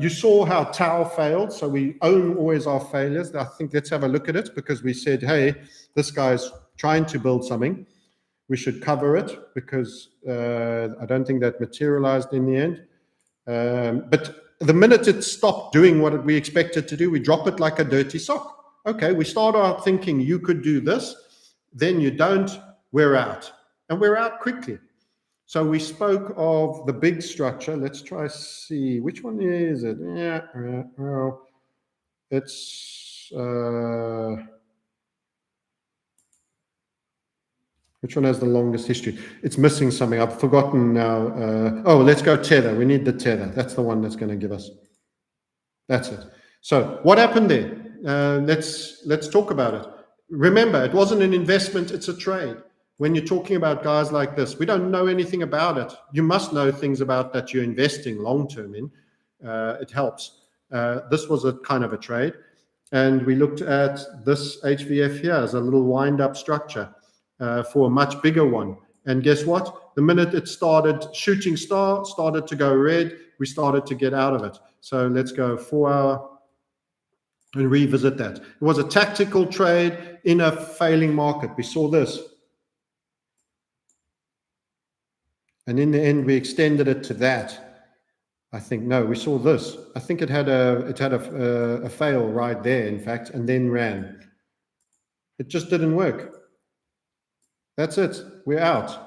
You saw how Tau failed, so we own always our failures. I think let's have a look at it, because we said, hey, this guy's trying to build something. We should cover it, because I don't think that materialized in the end. But the minute it stopped doing what we expected to do, we drop it like a dirty sock. Okay, we start out thinking you could do this, then you don't, we're out. And we're out quickly. So we spoke of the big structure. Let's try see, which one is it? Yeah, well, it's, which one has the longest history? It's missing something. I've forgotten now. Oh, let's go Tether. We need the Tether. That's the one that's going to give us. That's it. So what happened there? Let's talk about it. Remember, it wasn't an investment. It's a trade. When you're talking about guys like this, we don't know anything about it. You must know things about that you're investing long-term in. It helps. This was a kind of a trade. And we looked at this HVF here as a little wind-up structure for a much bigger one. And guess what? The minute it started, shooting star started to go red, we started to get out of it. So let's go 4 hour and revisit that. It was a tactical trade in a failing market. We saw this. And in the end, we extended it to that. I think, no, we saw this. I think it had a fail right there, in fact, and then ran. It just didn't work. That's it. We're out.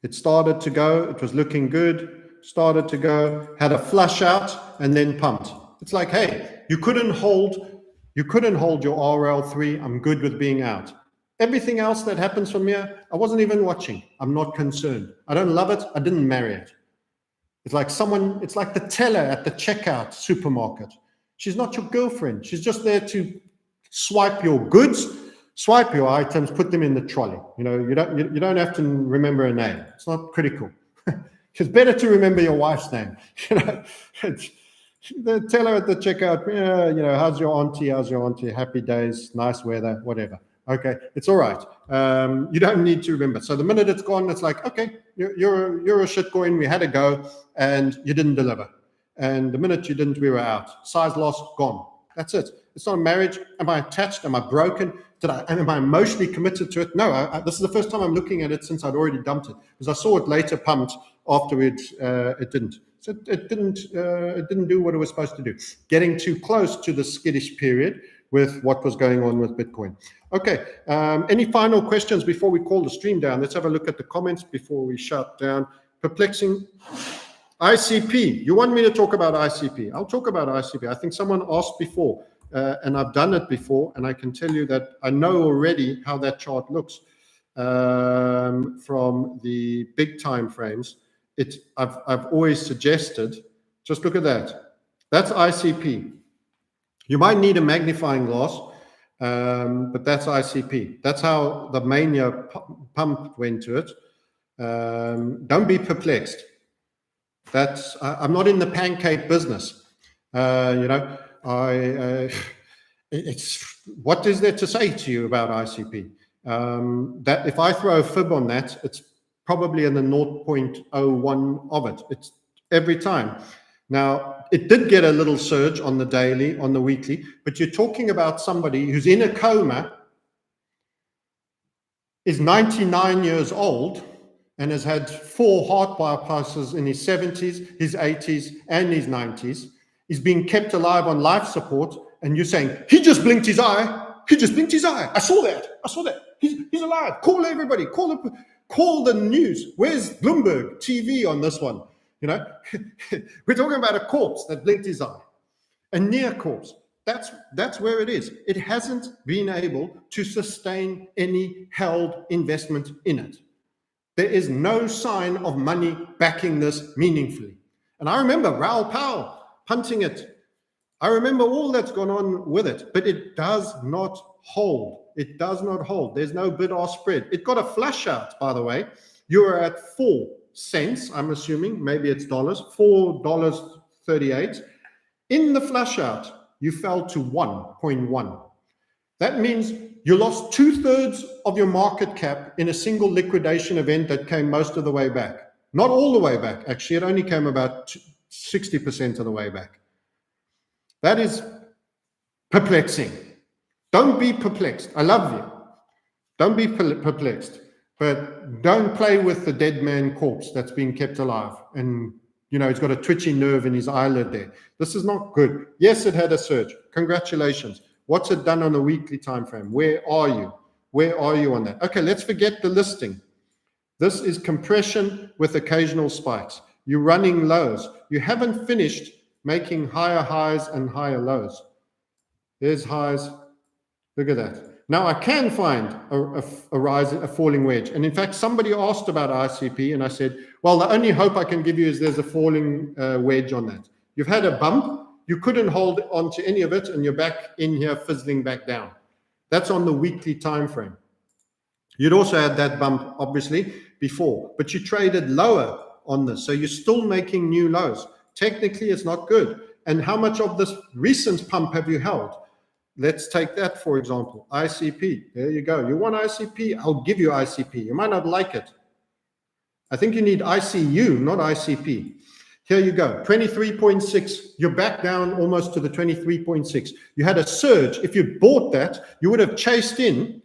It started to go. It was looking good. Started to go. Had a flush out and then pumped. It's like, hey, you couldn't hold your RL3. I'm good with being out. Everything else that happens from here, I wasn't even watching. I'm not concerned. I don't love it. I didn't marry it. It's like it's like the teller at the checkout supermarket. She's not your girlfriend. She's just there to swipe your goods, swipe your items, put them in the trolley. You know, you don't have to remember a name. It's not critical. It's better to remember your wife's name. You know, the teller at the checkout, yeah, you know, how's your auntie? How's your auntie? Happy days, nice weather, whatever. Okay, it's all right. You don't need to remember. So the minute it's gone, it's like, okay, you're a shitcoin. We had a go, and you didn't deliver. And the minute you didn't, we were out. Size loss, gone. That's it. It's not a marriage. Am I attached? Am I broken? Am I emotionally committed to it? No. This is the first time I'm looking at it since I'd already dumped it, because I saw it later pumped afterwards. It didn't. So it didn't do what it was supposed to do. Getting too close to the skittish period with what was going on with Bitcoin. Okay, any final questions before we call the stream down? Let's have a look at the comments before we shut down. Perplexing. ICP, you want me to talk about ICP? I'll talk about ICP. I think someone asked before, and I've done it before, and I can tell you that I know already how that chart looks from the big time frames. I've always suggested, just look at that. That's ICP. You might need a magnifying glass, but that's ICP. That's how the mania pump went to it. Don't be perplexed. I'm not in the pancake business. You know, it's what is there to say to you about ICP? That if I throw a fib on that, it's probably in the 0.01 of it. It's every time. Now, it did get a little surge on the daily, on the weekly, but you're talking about somebody who's in a coma, is 99 years old, and has had 4 heart bypasses in his 70s, his 80s, and his 90s, is being kept alive on life support, and you're saying, he just blinked his eye. He just blinked his eye. I saw that. He's alive. Call everybody. Call the news. Where's Bloomberg TV on this one? You know, we're talking about a corpse that blinked his eye, a near corpse. That's where it is. It hasn't been able to sustain any held investment in it. There is no sign of money backing this meaningfully. And I remember Raoul Powell punting it. I remember all that's gone on with it, but it does not hold. It does not hold. There's no bid-ask spread. It got a flush out, by the way. You are at 4 cents, I'm assuming. Maybe it's dollars. $4.38. In the flush out, you fell to 1.1. That means you lost 2/3 of your market cap in a single liquidation event that came most of the way back. Not all the way back, actually. It only came about 60% of the way back. That is perplexing. Don't be perplexed. I love you. Don't be perplexed. But don't play with the dead man corpse that's being kept alive. And, you know, he's got a twitchy nerve in his eyelid there. This is not good. Yes, it had a surge. Congratulations. What's it done on a weekly time frame? Where are you? Where are you on that? Okay, let's forget the listing. This is compression with occasional spikes. You're running lows. You haven't finished making higher highs and higher lows. There's highs. Look at that. Now I can find a falling wedge. And in fact, somebody asked about ICP, and I said, well, the only hope I can give you is there's a falling wedge on that. You've had a bump. You couldn't hold on to any of it, and you're back in here fizzling back down. That's on the weekly time frame. You'd also had that bump, obviously, before, but you traded lower on this. So you're still making new lows. Technically, it's not good. And how much of this recent pump have you held? Let's take that, for example, ICP. There you go. You want ICP? I'll give you ICP. You might not like it. I think you need ICU, not ICP. Here you go, 23.6. You're back down almost to the 23.6. You had a surge. If you bought that, you would have chased in,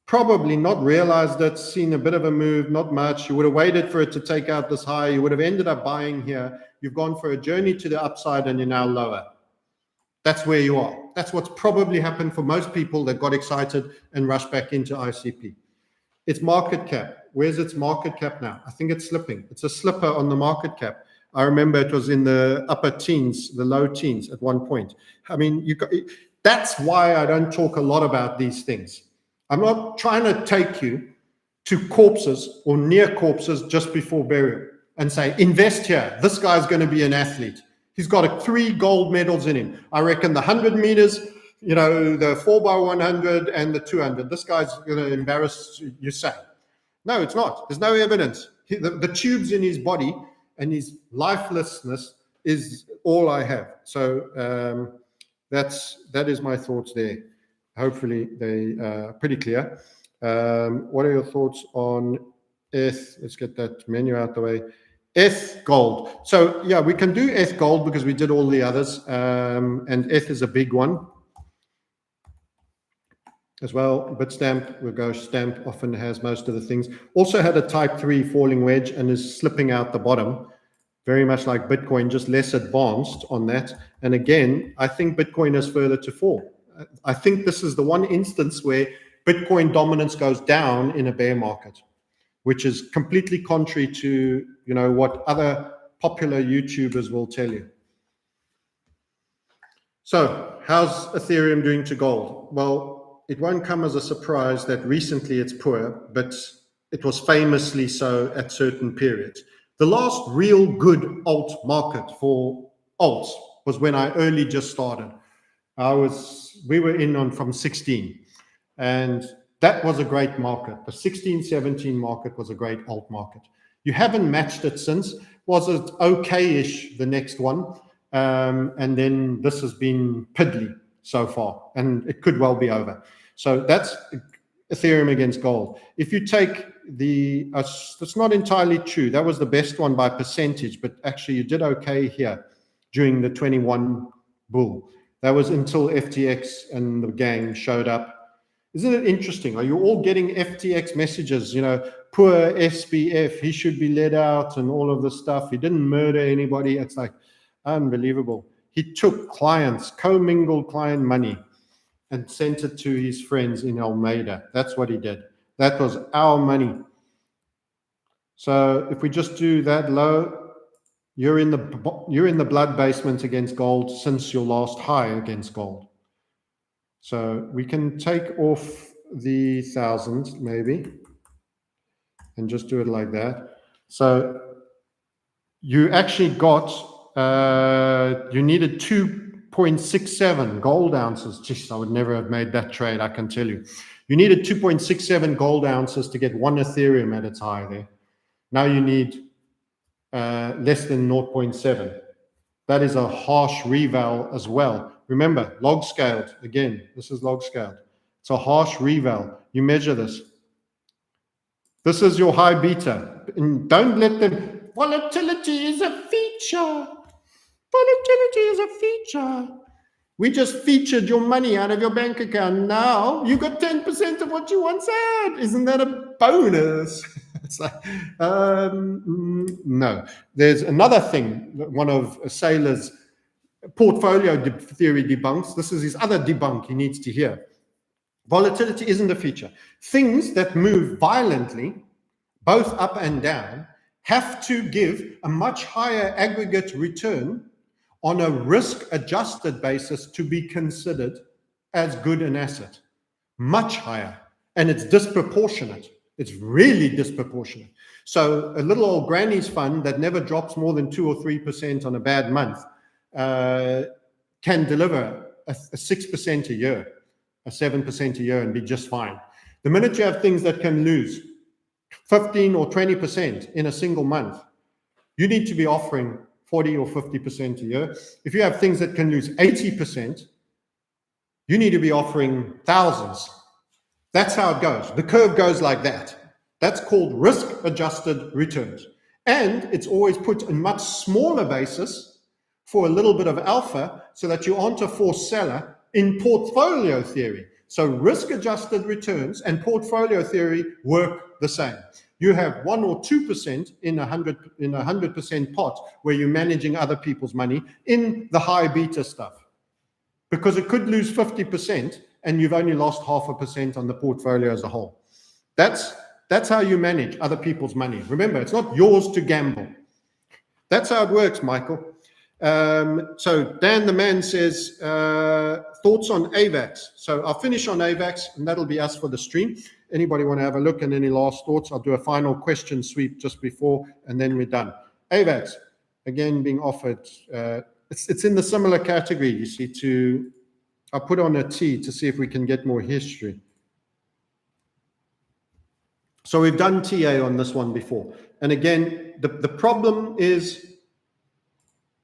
probably not realized it, seen a bit of a move, not much. You would have waited for it to take out this high. You would have ended up buying here. You've gone for a journey to the upside and you're now lower. That's where you are. That's what's probably happened for most people that got excited and rushed back into ICP. Its market cap. Where's its market cap now? I think it's slipping. It's a slipper on the market cap. I remember it was in the upper teens, the low teens at one point. I mean, that's why I don't talk a lot about these things. I'm not trying to take you to corpses or near corpses just before burial and say, invest here. This guy's going to be an athlete. He's got 3 gold medals in him. I reckon the 100 meters, you know, the 4x100 and the 200. This guy's going to embarrass you, say. No, it's not. There's no evidence. The tubes in his body and his lifelessness is all I have. So that is my thoughts there. Hopefully they are pretty clear. What are your thoughts on ETH? Let's get that menu out the way. ETH gold. So yeah, we can do ETH gold because we did all the others, and ETH is a big one as well. Bitstamp, we'll go Stamp, often has most of the things. Also had a type 3 falling wedge and is slipping out the bottom, very much like Bitcoin, just less advanced on that. And again, I think Bitcoin is further to fall. I think this is the one instance where Bitcoin dominance goes down in a bear market, which is completely contrary to, you know, what other popular YouTubers will tell you. So how's Ethereum doing to gold? Well, it won't come as a surprise that recently it's poor, but it was famously so at certain periods. The last real good alt market for alts was when I early just started. We were in on from 16, and that was a great market. The 16, 17 market was a great alt market. You haven't matched it since. Was it okay-ish, the next one? And then this has been piddly so far, and it could well be over. So that's Ethereum against gold. If you take that's not entirely true. That was the best one by percentage, but actually you did okay here during the 21 bull. That was until FTX and the gang showed up. Isn't it interesting? Are you all getting FTX messages? Poor SBF, he should be let out and all of this stuff. He didn't murder anybody. It's like unbelievable. He took clients, commingled client money, and sent it to his friends in Almeida. That's what he did. That was our money. So if we just do that low, you're in the blood basement against gold since your last high against gold. So we can take off the 1,000 maybe and just do it like that. So you actually got, you needed 2.67 gold ounces. Jeez, I would never have made that trade, I can tell you. You needed 2.67 gold ounces to get 1 Ethereum at its high there. Now you need less than 0.7. That is a harsh reval as well. Remember, log scaled. Again, this is log scaled. It's a harsh reval. You measure this. This is your high beta. And don't let them, volatility is a feature. Volatility is a feature. We just featured your money out of your bank account. Now you got 10% of what you once had. Isn't that a bonus? It's like, no. There's another thing that one of Saylor's portfolio theory debunks. This is his other debunk he needs to hear. Volatility isn't a feature. Things that move violently, both up and down, have to give a much higher aggregate return on a risk-adjusted basis to be considered as good an asset. Much higher. And it's disproportionate. It's really disproportionate. So a little old granny's fund that never drops more than 2 or 3% on a bad month can deliver a 6% a year, a 7% a year, and be just fine. The minute you have things that can lose 15 or 20% in a single month, you need to be offering 40 or 50% a year. If you have things that can lose 80%, you need to be offering thousands. That's how it goes. The curve goes like that. That's called risk-adjusted returns. And it's always put in much smaller basis for a little bit of alpha so that you aren't a forced seller in portfolio theory. So risk-adjusted returns and portfolio theory work the same. You have 1 or 2% in a 100% pot where you're managing other people's money in the high beta stuff, because it could lose 50% and you've only lost 0.5% on the portfolio as a whole. That's how you manage other people's money. Remember, it's not yours to gamble. That's how it works, Michael. So Dan the man says, thoughts on AVAX. So I'll finish on AVAX and that'll be us for the stream. Anybody want to have a look and any last thoughts? I'll do a final question sweep just before and then we're done. AVAX, again, being offered. It's in the similar category, you see, to, I'll put on a T to see if we can get more history. So we've done TA on this one before. And again, the problem is,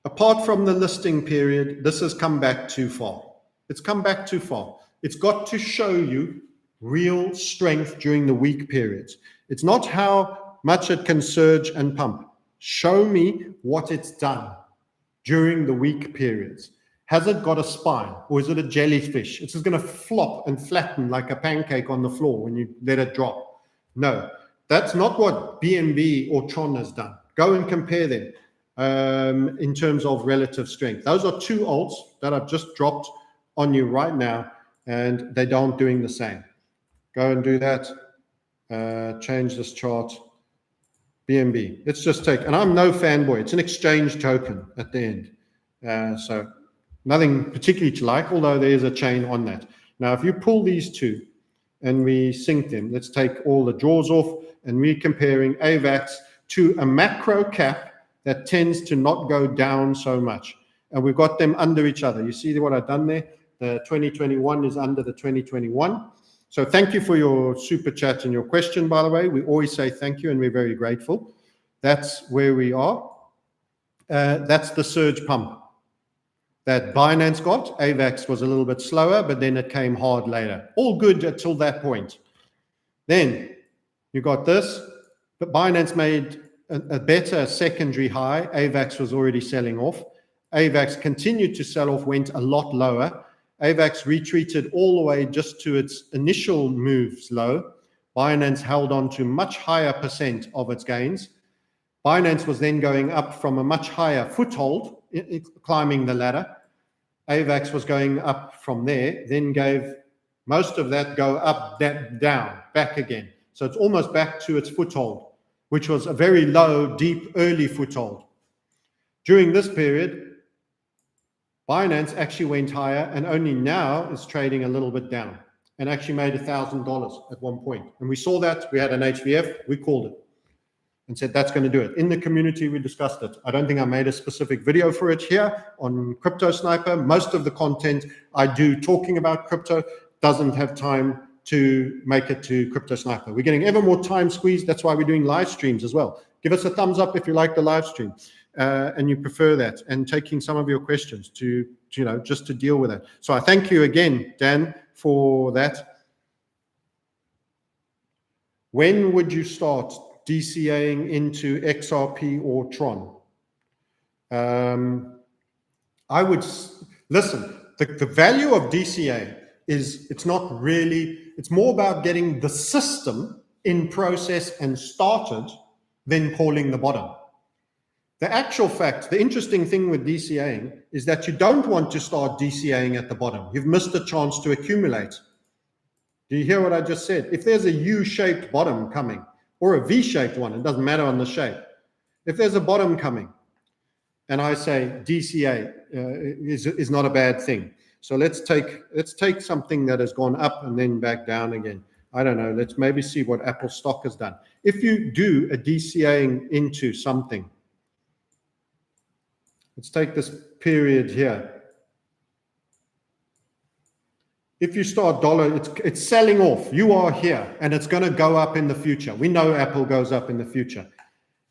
apart from the listing period, this has come back too far. It's come back too far. It's got to show you real strength during the weak periods. It's not how much it can surge and pump. Show me what it's done during the weak periods. Has it got a spine or is it a jellyfish? It's just going to flop and flatten like a pancake on the floor when you let it drop. No, that's not what BNB or Tron has done. Go and compare them in terms of relative strength. Those are two alts that I've just dropped on you right now, and they aren't doing the same. Go and do that. Change this chart. BNB. Let's just take, and I'm no fanboy. It's an exchange token at the end. So nothing particularly to like, although there is a chain on that. Now, if you pull these two and we sync them, let's take all the draws off, and we're comparing AVAX to a macro cap that tends to not go down so much. And we've got them under each other. You see what I've done there? The 2021 is under the 2021. So thank you for your super chat and your question, by the way. We always say thank you and we're very grateful. That's where we are. That's the surge pump that Binance got. AVAX was a little bit slower, but then it came hard later. All good until that point. Then you got this, but Binance made a better secondary high. AVAX was already selling off. AVAX continued to sell off, went a lot lower, AVAX retreated all the way just to its initial moves low. Binance held on to much higher percent of its gains. Binance was then going up from a much higher foothold, climbing the ladder. AVAX was going up from there, then gave most of that go up, down, back again. So it's almost back to its foothold, which was a very low, deep, early foothold. During this period, Binance actually went higher and only now is trading a little bit down and actually made $1,000 at one point. And we saw that. We had an HVF. We called it and said that's going to do it. In the community, we discussed it. I don't think I made a specific video for it here on Crypto Sniper. Most of the content I do talking about crypto doesn't have time to make it to Crypto Sniper. We're getting ever more time squeezed. That's why we're doing live streams as well. Give us a thumbs up if you like the live stream. And you prefer that, and taking some of your questions to, just to deal with it. So I thank you again, Dan, for that. When would you start DCAing into XRP or Tron? I would, listen, the value of DCA is, it's not really, it's more about getting the system in process and started than calling the bottom. The actual fact, the interesting thing with DCAing is that you don't want to start DCAing at the bottom. You've missed a chance to accumulate. Do you hear what I just said? If there's a U-shaped bottom coming, or a V-shaped one, it doesn't matter on the shape. If there's a bottom coming, and I say DCA is not a bad thing. So let's take something that has gone up and then back down again. I don't know, let's maybe see what Apple stock has done. If you do a DCAing into something, let's take this period here. If you start dollar, it's selling off. You are here, and it's going to go up in the future. We know Apple goes up in the future.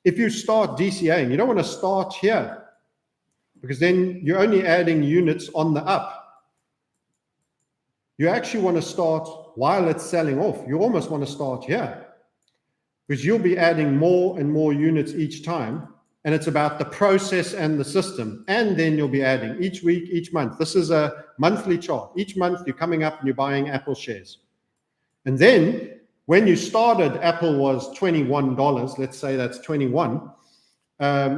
If you start DCAing, you don't want to start here, because then you're only adding units on the up. You actually want to start while it's selling off. You almost want to start here, because you'll be adding more and more units each time. And it's about the process and the system. And then you'll be adding each week, each month. This is a monthly chart. Each month you're coming up and you're buying Apple shares. And then when you started, Apple was $21. Let's say that's 21.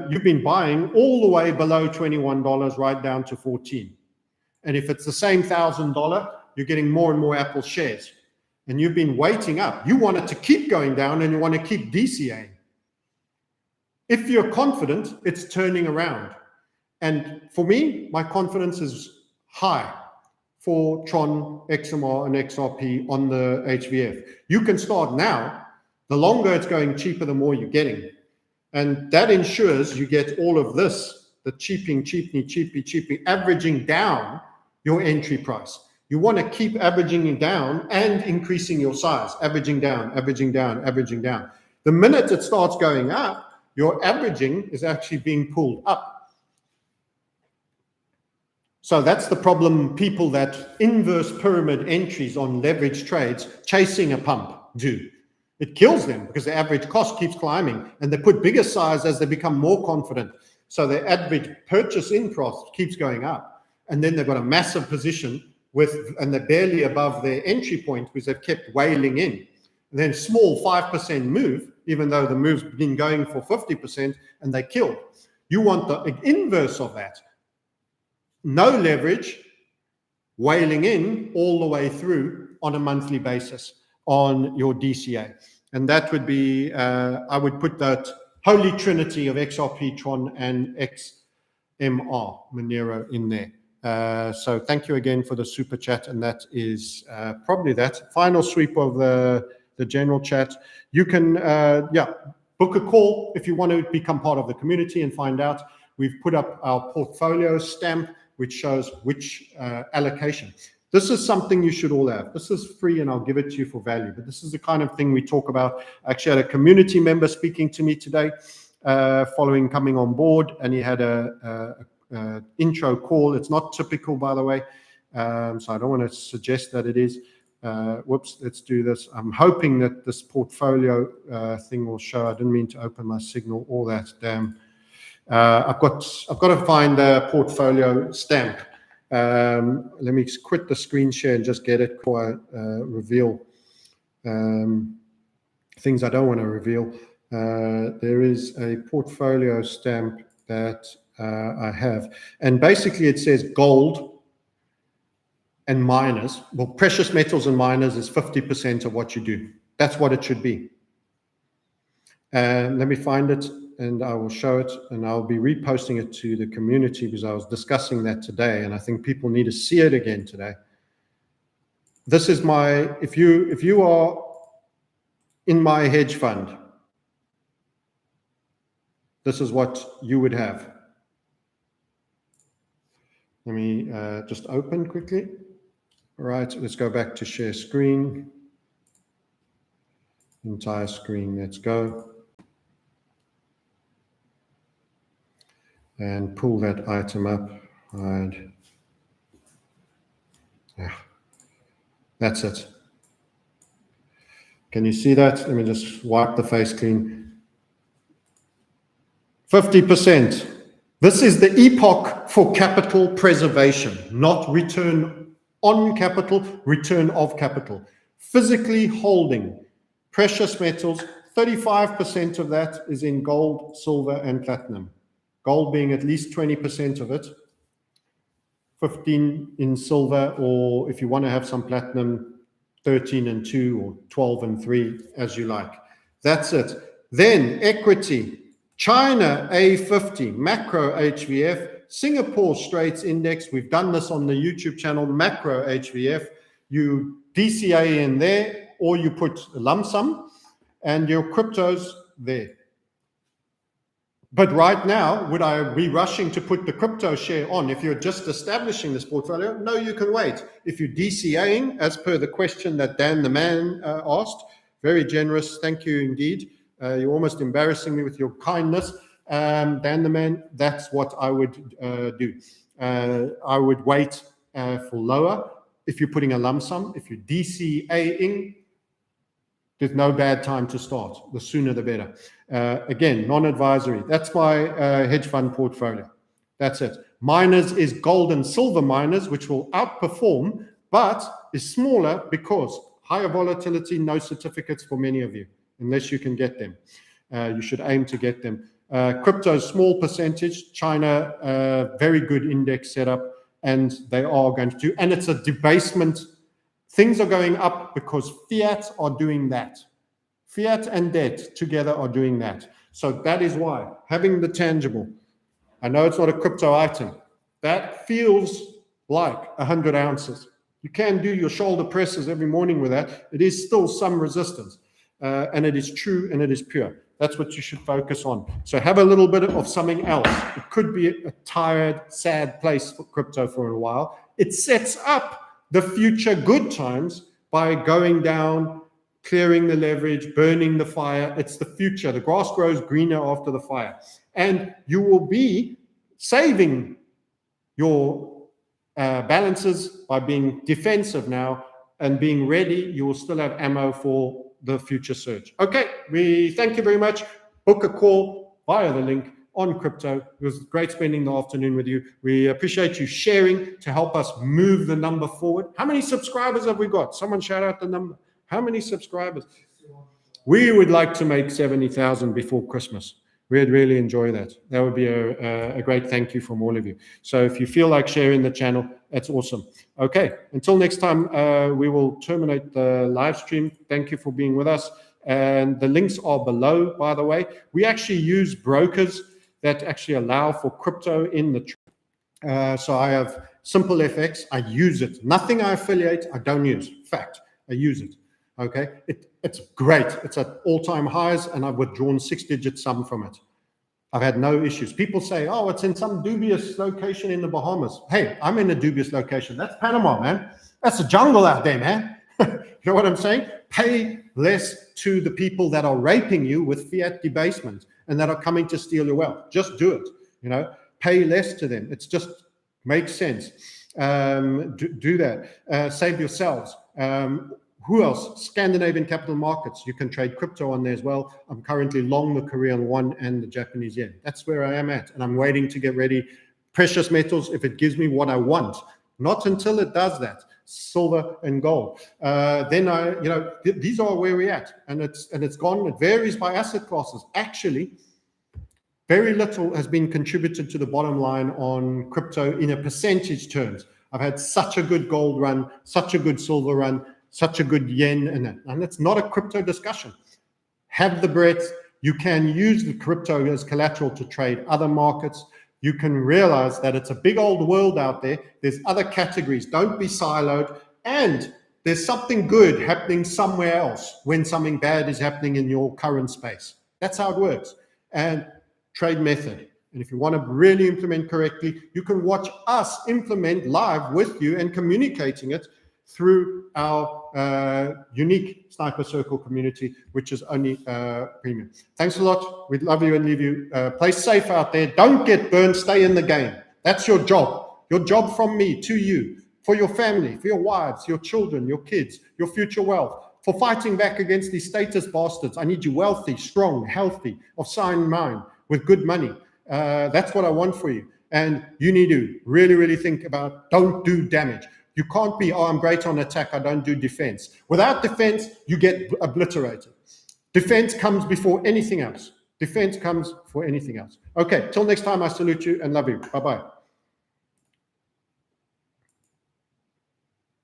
You've been buying all the way below $21 right down to 14. And if it's the same $1,000, you're getting more and more Apple shares. And you've been waiting up. You want it to keep going down and you want to keep DCAing. If you're confident, it's turning around. And for me, my confidence is high for Tron, XMR, and XRP on the HVF. You can start now. The longer it's going cheaper, the more you're getting. And that ensures you get all of this, the cheaping, averaging down your entry price. You want to keep averaging it down and increasing your size, averaging down. The minute it starts going up, your averaging is actually being pulled up. So that's the problem people that inverse pyramid entries on leverage trades chasing a pump do. It kills them because the average cost keeps climbing and they put bigger size as they become more confident. So their average purchase in price keeps going up. And then they've got a massive position and they're barely above their entry point because they've kept whaling in. And then small 5% move, even though the move's been going for 50% and they killed. You want the inverse of that. No leverage, whaling in all the way through on a monthly basis on your DCA. And that would be, I would put that holy trinity of XRP, Tron, and XMR, Monero in there. So thank you again for the super chat. And that is probably that. Final sweep of the general chat. You can, book a call if you want to become part of the community and find out. We've put up our portfolio stamp, which shows which allocation. This is something you should all have. This is free and I'll give it to you for value. But this is the kind of thing we talk about. I actually had a community member speaking to me today following coming on board, and he had a intro call. It's not typical, by the way. So I don't want to suggest that it is. Whoops, let's do this. I'm hoping that this portfolio thing will show. I didn't mean to open my signal, all that. Damn. I've got to find the portfolio stamp. Let me quit the screen share and just get it before I reveal things I don't want to reveal. There is a portfolio stamp that I have, and basically it says gold and miners. Well, precious metals and miners is 50% of what you do. That's what it should be. Let me find it and I will show it, and I'll be reposting it to the community because I was discussing that today, and I think people need to see it again today. This is my, if you are in my hedge fund, this is what you would have. Let me just open quickly. All right, let's go back to share screen. Entire screen, let's go. And pull that item up. Hide. Yeah, that's it. Can you see that? Let me just wipe the face clean. 50%. This is the epoch for capital preservation, not return on capital, return of capital. Physically holding precious metals, 35% of that is in gold, silver, and platinum. Gold being at least 20% of it, 15 in silver, or if you want to have some platinum, 13 and 2 or 12 and 3, as you like. That's it. Then equity, China A50, macro HVF, Singapore Straits Index. We've done this on the YouTube channel, macro HVF. You DCA in there, or you put a lump sum, and your cryptos there. But right now, would I be rushing to put the crypto share on? If you're just establishing this portfolio, no, you can wait. If you're DCAing, as per the question that Dan the Man asked, very generous, thank you indeed. You're almost embarrassing me with your kindness. Dan the Man, that's what I would do. I would wait for lower. If you're putting a lump sum, if you're DCAing, there's no bad time to start. The sooner the better. Again, non-advisory. That's my hedge fund portfolio. That's it. Miners is gold and silver miners, which will outperform, but is smaller because higher volatility, no certificates for many of you, unless you can get them. You should aim to get them. Crypto, small percentage. China, very good index setup, and they are going to do, and it's a debasement. Things are going up because fiat are doing that. Fiat and debt together are doing that. So that is why having the tangible, I know it's not a crypto item, that feels like 100 ounces. You can do your shoulder presses every morning with that. It is still some resistance, and it is true and it is pure. That's what you should focus on. So have a little bit of something else. It could be a tired, sad place for crypto for a while. It sets up the future good times by going down, clearing the leverage, burning the fire. It's the future. The grass grows greener after the fire. And you will be saving your balances by being defensive now and being ready. You will still have ammo for the future surge. Okay, we thank you very much. Book a call via the link on crypto. It was great spending the afternoon with you. We appreciate you sharing to help us move the number forward. How many subscribers have we got? Someone shout out the number. How many subscribers? We would like to make 70,000 before Christmas. We'd really enjoy that. That would be a great thank you from all of you. So if you feel like sharing the channel, that's awesome. Okay, until next time, we will terminate the live stream. Thank you for being with us. And the links are below, by the way. We actually use brokers that actually allow for crypto in the so I have SimpleFX. I use it. Nothing I affiliate, I don't use. Fact, I use it. Okay, it's great. It's at all-time highs, and I've withdrawn 6-digit sum from it. I've had no issues. People say, oh, it's in some dubious location in the Bahamas. Hey, I'm in a dubious location. That's Panama, man. That's a jungle out there, man. You know what I'm saying? Pay less to the people that are raping you with fiat debasement and that are coming to steal your wealth. Just do it. You know, pay less to them. It's just makes sense. Do that. Save yourselves. Who else? Scandinavian Capital Markets. You can trade crypto on there as well. I'm currently long the Korean won and the Japanese yen. That's where I am at. And I'm waiting to get ready. Precious metals, if it gives me what I want, Not until it does that, silver and gold. Then these are where we're at, and it's gone. It varies by asset classes. Actually, very little has been contributed to the bottom line on crypto in a percentage terms. I've had such a good gold run, such a good silver run, such a good yen, and it's not a crypto discussion. Have the breadth. You can use the crypto as collateral to trade other markets. You can realize that it's a big old world out there. There's other categories. Don't be siloed. And there's something good happening somewhere else when something bad is happening in your current space. That's how it works. And trade method. And if you want to really implement correctly, you can watch us implement live with you and communicating it through our unique Sniper Circle community, which is only premium. Thanks a lot. We'd love you and leave you. Play safe out there. Don't get burned. Stay in the game. That's your job. Your job from me to you, for your family, for your wives, your children, your kids, your future wealth, for fighting back against these status bastards. I need you wealthy, strong, healthy, of sound mind, with good money. That's what I want for you. And you need to really, really think about, don't do damage. You can't be, oh, I'm great on attack, I don't do defense. Without defense, you get obliterated. Defense comes before anything else. Defense comes for anything else. Okay, till next time, I salute you and love you. Bye-bye.